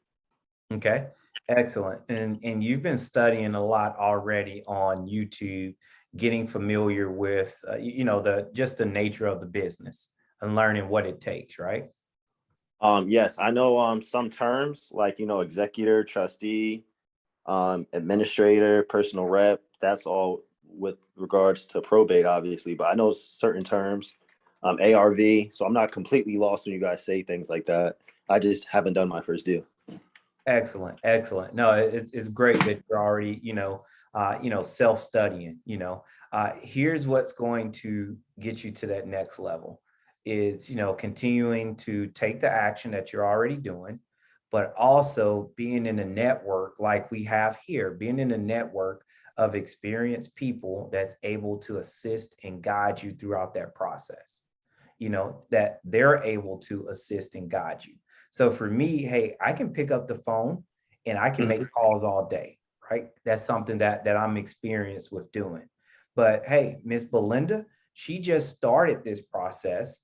Okay, excellent. And you've been studying a lot already on YouTube, getting familiar with the nature of the business and learning what it takes, right? Yes, I know some terms like executor, trustee, administrator, personal rep. That's all with regards to probate, obviously, but I know certain terms, ARV. So I'm not completely lost when you guys say things like that. I just haven't done my first deal. Excellent. No, it's great that you're already, self-studying. Here's what's going to get you to that next level is, continuing to take the action that you're already doing, but also being in a network like we have here, being in a network of experienced people that's able to assist and guide you throughout that process, that they're able to assist and guide you. So for me, hey, I can pick up the phone and I can make calls all day, right? That's something that I'm experienced with doing. But hey, Miss Belinda, she just started this process.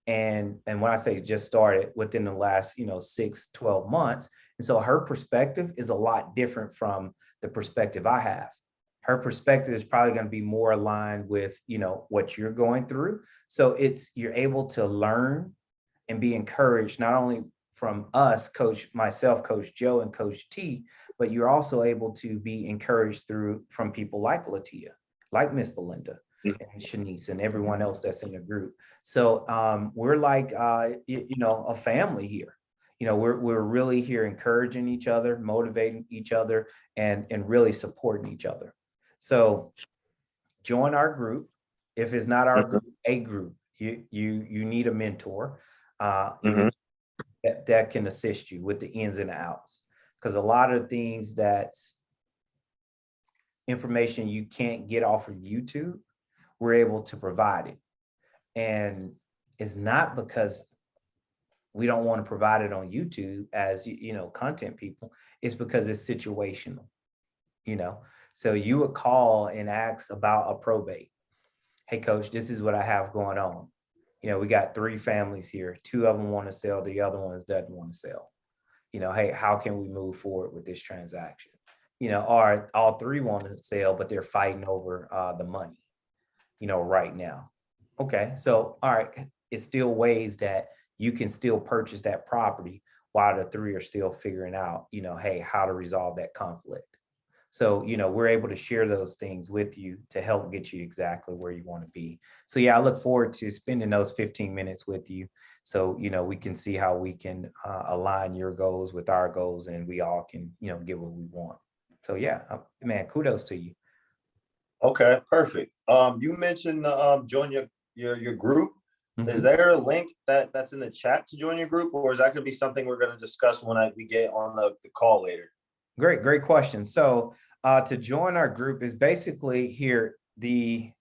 And when I say just started, within the last, 6-12 months. And so her perspective is a lot different from the perspective I have. Her perspective is probably going to be more aligned with, what you're going through. So you're able to learn and be encouraged, not only from us, myself, Coach Joe, and Coach T, but you're also able to be encouraged from people like Latia, like Miss Belinda, and Shanice, and everyone else that's in the group. So we're like, a family here. We're really here encouraging each other, motivating each other, and really supporting each other. So join our group. If it's not our group, a group, you need a mentor that can assist you with the ins and outs. Because a lot of things that's information you can't get off of YouTube, we're able to provide it. And it's not because we don't want to provide it on YouTube as content people. It's because it's situational, So you would call and ask about a probate. Hey, coach, this is what I have going on. We got 3 families here. 2 of them want to sell. The other ones doesn't want to sell. Hey, how can we move forward with this transaction? Or all 3 want to sell, but they're fighting over the money, right now. Okay, so all right, it's still ways that you can still purchase that property while the 3 are still figuring out, hey, how to resolve that conflict. So, we're able to share those things with you to help get you exactly where you want to be. So, yeah, I look forward to spending those 15 minutes with you. So, we can see how we can align your goals with our goals, and we all can, get what we want. So yeah, man, kudos to you. Okay, perfect. You mentioned join your group. Mhm. Is there a link that's in the chat to join your group, or is that going to be something we're going to discuss when we get on the call later? Great question. So to join our group is basically here. My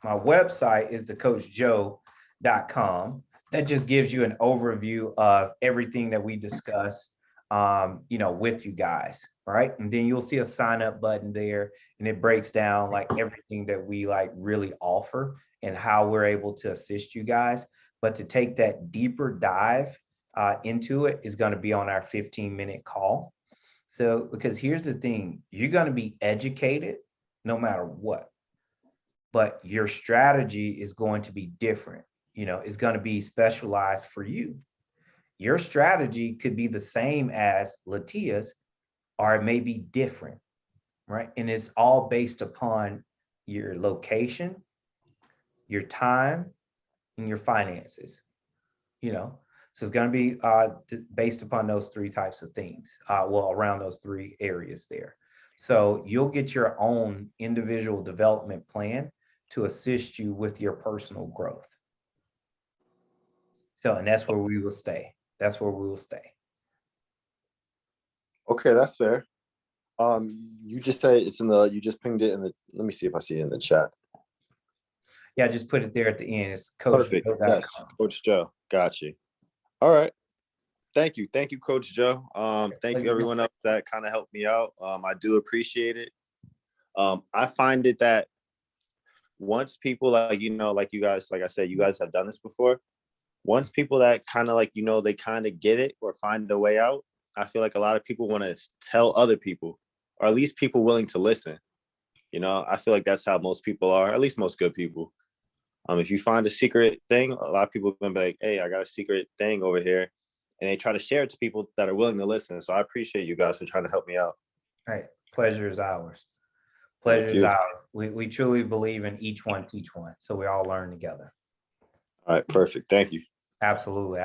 website is thecoachjoe.com. That just gives you an overview of everything that we discuss, with you guys, right? And then you'll see a sign up button there, and it breaks down like everything that we like really offer and how we're able to assist you guys. But to take that deeper dive into it is going to be on our 15-minute call. So, because here's the thing, you're going to be educated no matter what, but your strategy is going to be different. It's going to be specialized for you. Your strategy could be the same as Latia's, or it may be different, right? And it's all based upon your location, your time, and your finances, So it's going to be based upon those three types of things, around those three areas there. So you'll get your own individual development plan to assist you with your personal growth. So, and that's where we will stay. Okay, that's fair. You just say you just pinged it in the, let me see if I see it in the chat. Yeah, just put it there at the end. It's Perfect. Yes, Coach Joe. Got you. All right. Thank you, Coach Joe. Thank you everyone else that kind of helped me out. I do appreciate it. I find it that once people like you guys, like I said, you guys have done this before. Once people that kind of they kind of get it or find a way out, I feel like a lot of people want to tell other people, or at least people willing to listen. I feel like that's how most people are, at least most good people. If you find a secret thing, a lot of people are gonna be like, hey, I got a secret thing over here. And they try to share it to people that are willing to listen. So I appreciate you guys for trying to help me out. All right. Pleasure is ours. Pleasure is ours. We truly believe in each one, teach one. So we all learn together. All right. Perfect. Thank you. Absolutely.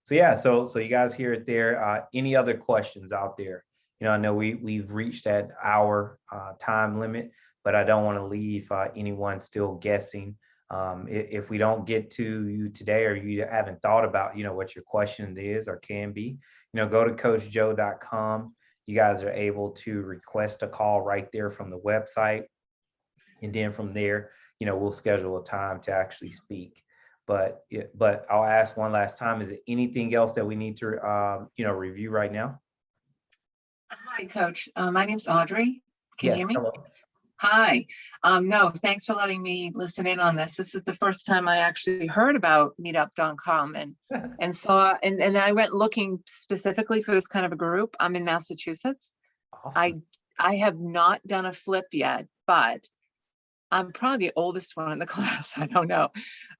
So yeah, so you guys hear it there. Any other questions out there? I know we've reached that hour time limit, but I don't want to leave anyone still guessing. If we don't get to you today, or you haven't thought about, what your question is or can be, go to coachjoe.com. You guys are able to request a call right there from the website. And then from there, we'll schedule a time to actually speak. But I'll ask one last time, is there anything else that we need to, review right now? Hi, Coach. My name's Audrey. Can you hear me? Hello. Hi. No, thanks for letting me listen in on this. This is the first time I actually heard about meetup.com and saw, and I went looking specifically for this kind of a group. I'm in Massachusetts. Awesome. I have not done a flip yet, but I'm probably the oldest one in the class. I don't know.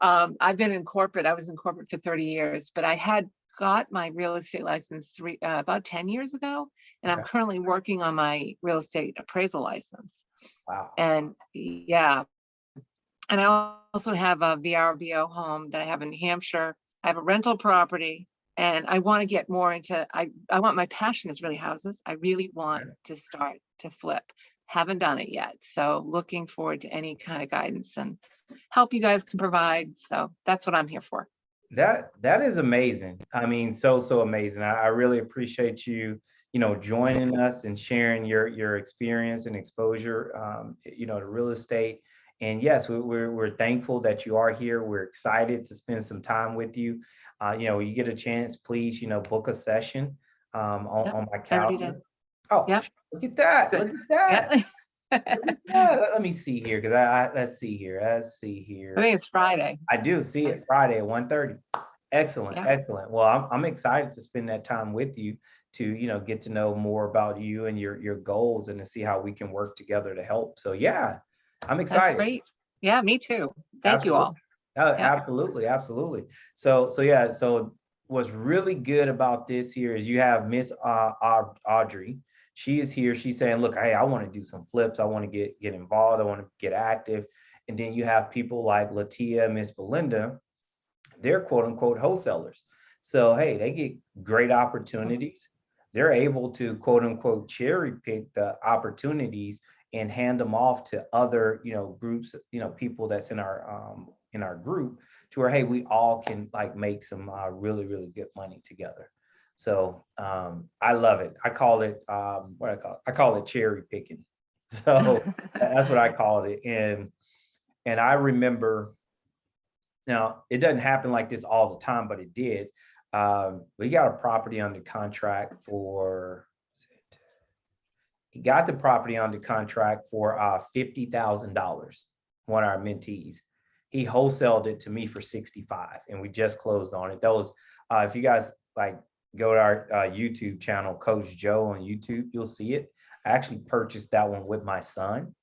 I've been in corporate. I was in corporate for 30 years, but I had got my real estate license about 10 years ago. And I'm currently working on my real estate appraisal license. Wow. And yeah. And I also have a VRBO home that I have in New Hampshire. I have a rental property, and I want to get more into, I want, my passion is really houses. I really want to start to flip. Haven't done it yet. So looking forward to any kind of guidance and help you guys can provide. So that's what I'm here for. That is amazing. I mean, so amazing. I really appreciate you, joining us and sharing your experience and exposure, to real estate. And yes, we're thankful that you are here. We're excited to spend some time with you. You get a chance, please, book a session on my calendar. Oh, look at that. Good. Look at that. Let me see here, because let's see here. I think it's Friday. I do see it Friday at 1:30. Excellent. Well, I'm excited to spend that time with you to, get to know more about you and your goals, and to see how we can work together to help. So yeah, I'm excited. That's great. Yeah, me too. Thank you all. Absolutely. So what's really good about this here is you have Miss Audrey. She is here. She's saying, look, hey, I want to do some flips. I want to get involved. I want to get active. And then you have people like Latia, Miss Belinda. They're quote unquote wholesalers. So, hey, they get great opportunities. they're able to quote unquote cherry pick the opportunities and hand them off to other, groups, people that's in our group, to where, hey, we all can like make some really, really good money together. So I love it. I call it what I call it. I call it cherry picking. So that's what I called it. And I remember, now it doesn't happen like this all the time, but it did. We got a property under contract for, he got the property under contract for $50,000, one of our mentees. He wholesaled it to me for 65, and we just closed on it. That was, if you guys like go to our YouTube channel, Koach Joe on YouTube, you'll see it. I actually purchased that one with my son.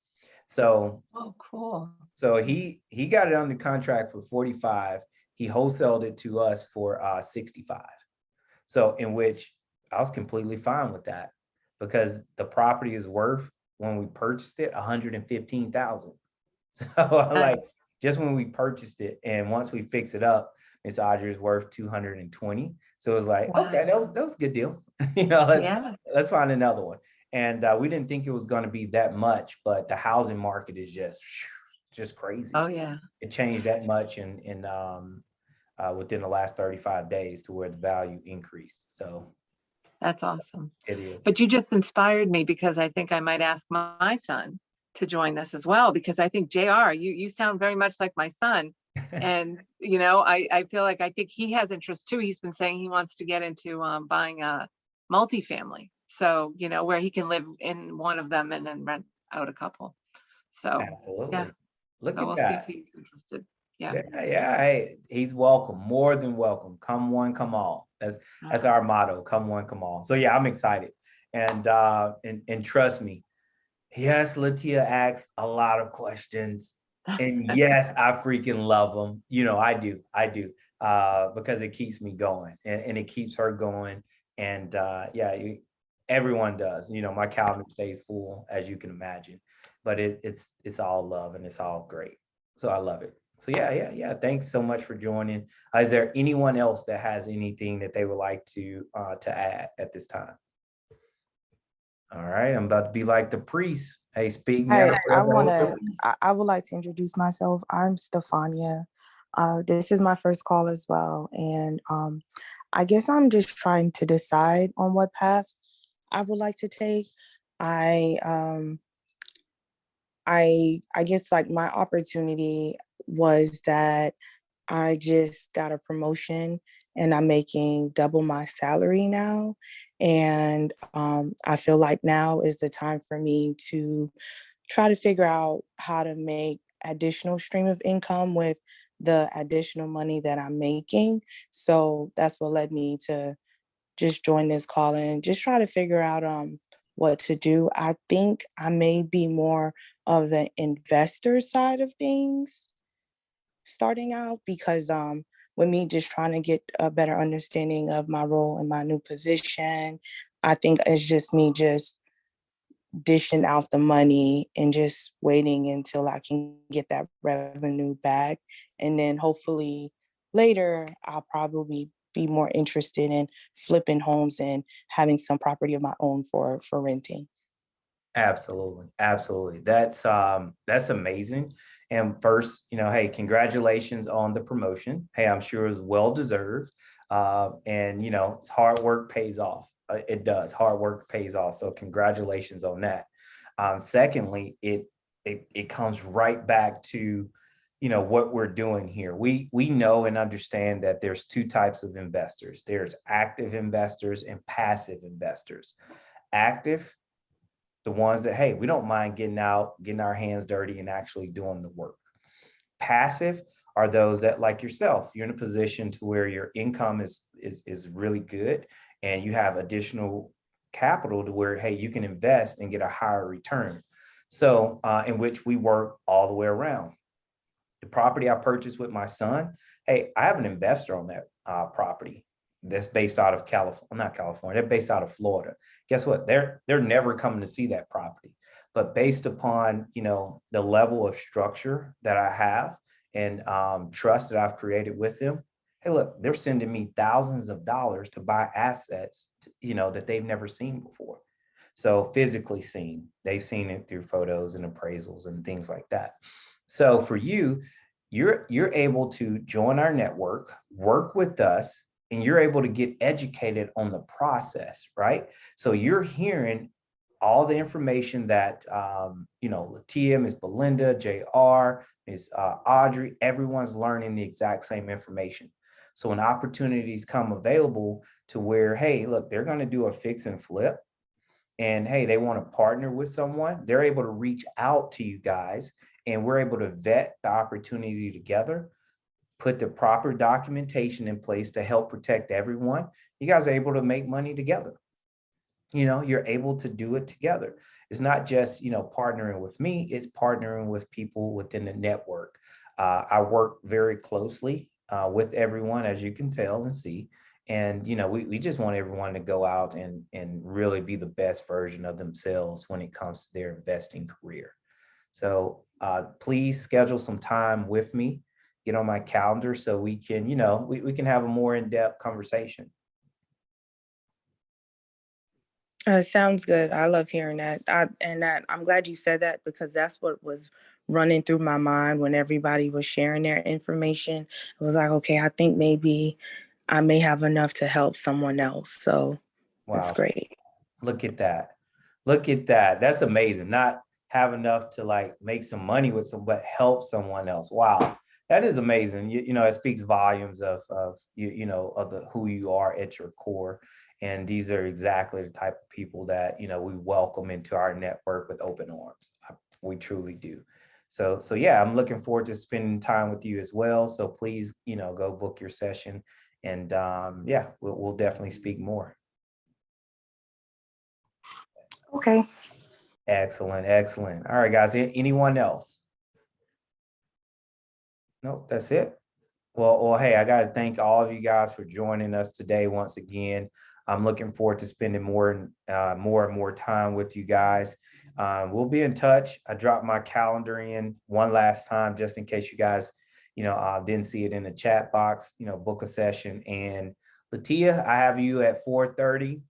So, Oh, cool. So he got it under contract for 45. He wholesaled it to us for 65. So in which I was completely fine with that, because the property is worth, when we purchased it, 115,000. So like, just when we purchased it, and once we fix it up, Miss Audrey is worth 220. So it was like, Wow. okay, that was a good deal. Let's find another one. And we didn't think it was going to be that much, but the housing market is just crazy. Oh yeah. It changed that much in within the last 35 days, to where the value increased. So that's awesome. It is. But you just inspired me, because I think I might ask my son to join this as well, because I think JR, you sound very much like my son. And, I feel like, I think he has interest too. He's been saying he wants to get into buying a multifamily. So, where he can live in one of them and then rent out a couple. So Absolutely. yeah. Look So at we'll that. see if he's interested. Yeah. Yeah. Hey, he's welcome, more than welcome. Come one, come all. That's our motto. Come one, come all. So yeah, I'm excited. And trust me, yes, Latia asks a lot of questions. And yes, I freaking love them. I do. Because it keeps me going, and it keeps her going. And everyone does. My calendar stays full, as you can imagine. But it's all love, and it's all great. So I love it. So yeah. Thanks so much for joining. Is there anyone else that has anything that they would like to add at this time? All right, I'm about to be like the priest. Hey, speak now. I would like to introduce myself. I'm Stefania. This is my first call as well. And I guess I'm just trying to decide on what path I would like to take. I guess like my opportunity was that I just got a promotion and I'm making double my salary now. And I feel like now is the time for me to try to figure out how to make additional stream of income with the additional money that I'm making. So that's what led me to just join this call and just try to figure out what to do. I think I may be more of the investor side of things starting out, because with me just trying to get a better understanding of my role in my new position, I think it's just me just dishing out the money and just waiting until I can get that revenue back. And then hopefully later I'll probably be more interested in flipping homes and having some property of my own for renting. Absolutely. That's amazing. And first, hey, congratulations on the promotion. Hey, I'm sure it's well deserved. And hard work pays off. It does. Hard work pays off. So congratulations on that. Secondly, it comes right back to what we're doing here. We know and understand that there's two types of investors. There's active investors and passive investors. Active, the ones that, hey, we don't mind getting out, getting our hands dirty and actually doing the work. Passive are those that, like yourself, you're in a position to where your income is really good and you have additional capital to where, hey, you can invest and get a higher return. So in which we work all the way around. The property I purchased with my son, hey, I have an investor on that property that's based out of they're based out of Florida. Guess what? They're never coming to see that property. But based upon, the level of structure that I have and trust that I've created with them, hey, look, they're sending me thousands of dollars to buy assets, that they've never seen before. So physically seen, they've seen it through photos and appraisals and things like that. So for you, you're able to join our network, work with us, and you're able to get educated on the process, right? So you're hearing all the information that, Latia, Ms. Belinda, JR, Ms. Audrey, everyone's learning the exact same information. So when opportunities come available to where, hey, look, they're going to do a fix and flip, and hey, they want to partner with someone, they're able to reach out to you guys, and we're able to vet the opportunity together, put the proper documentation in place to help protect everyone. You guys are able to make money together. You're able to do it together. It's not just, partnering with me, it's partnering with people within the network. I work very closely with everyone, as you can tell and see. And, we just want everyone to go out and really be the best version of themselves when it comes to their investing career. So please schedule some time with me, get on my calendar so we can, we can have a more in-depth conversation. Sounds good. I love hearing that. I'm glad you said that, because that's what was running through my mind when everybody was sharing their information. It was like, okay, I think maybe I may have enough to help someone else. So that's Wow. great. Look at that. Look at that. That's amazing. Not have enough to like make some money with some, but help someone else. Wow. That is amazing. It speaks volumes of who you are at your core. And these are exactly the type of people that, we welcome into our network with open arms. We truly do. So yeah, I'm looking forward to spending time with you as well. So please, go book your session, and yeah, we'll definitely speak more. Okay. Excellent. Excellent. All right, guys. Anyone else? Nope, that's it. Well, hey, I got to thank all of you guys for joining us today once again. I'm looking forward to spending more and more time with you guys. We'll be in touch. I dropped my calendar in one last time just in case you guys, didn't see it in the chat box. Book a session. And Latia, I have you at 4:30,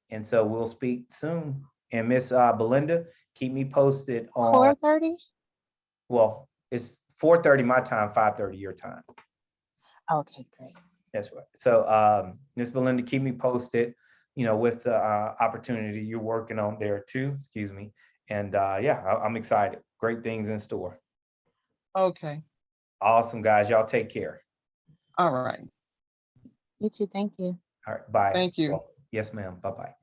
and so we'll speak soon. And Miss Belinda, keep me posted on 4:30. Well, it's 4:30 my time, 5:30 your time. Okay, great. That's right. So Ms. Belinda, keep me posted, with the opportunity you're working on there too, excuse me. And yeah, I'm excited. Great things in store. Okay. Awesome, guys. Y'all take care. All right. You too. Thank you. All right. Bye. Thank you. Well, yes, ma'am. Bye-bye.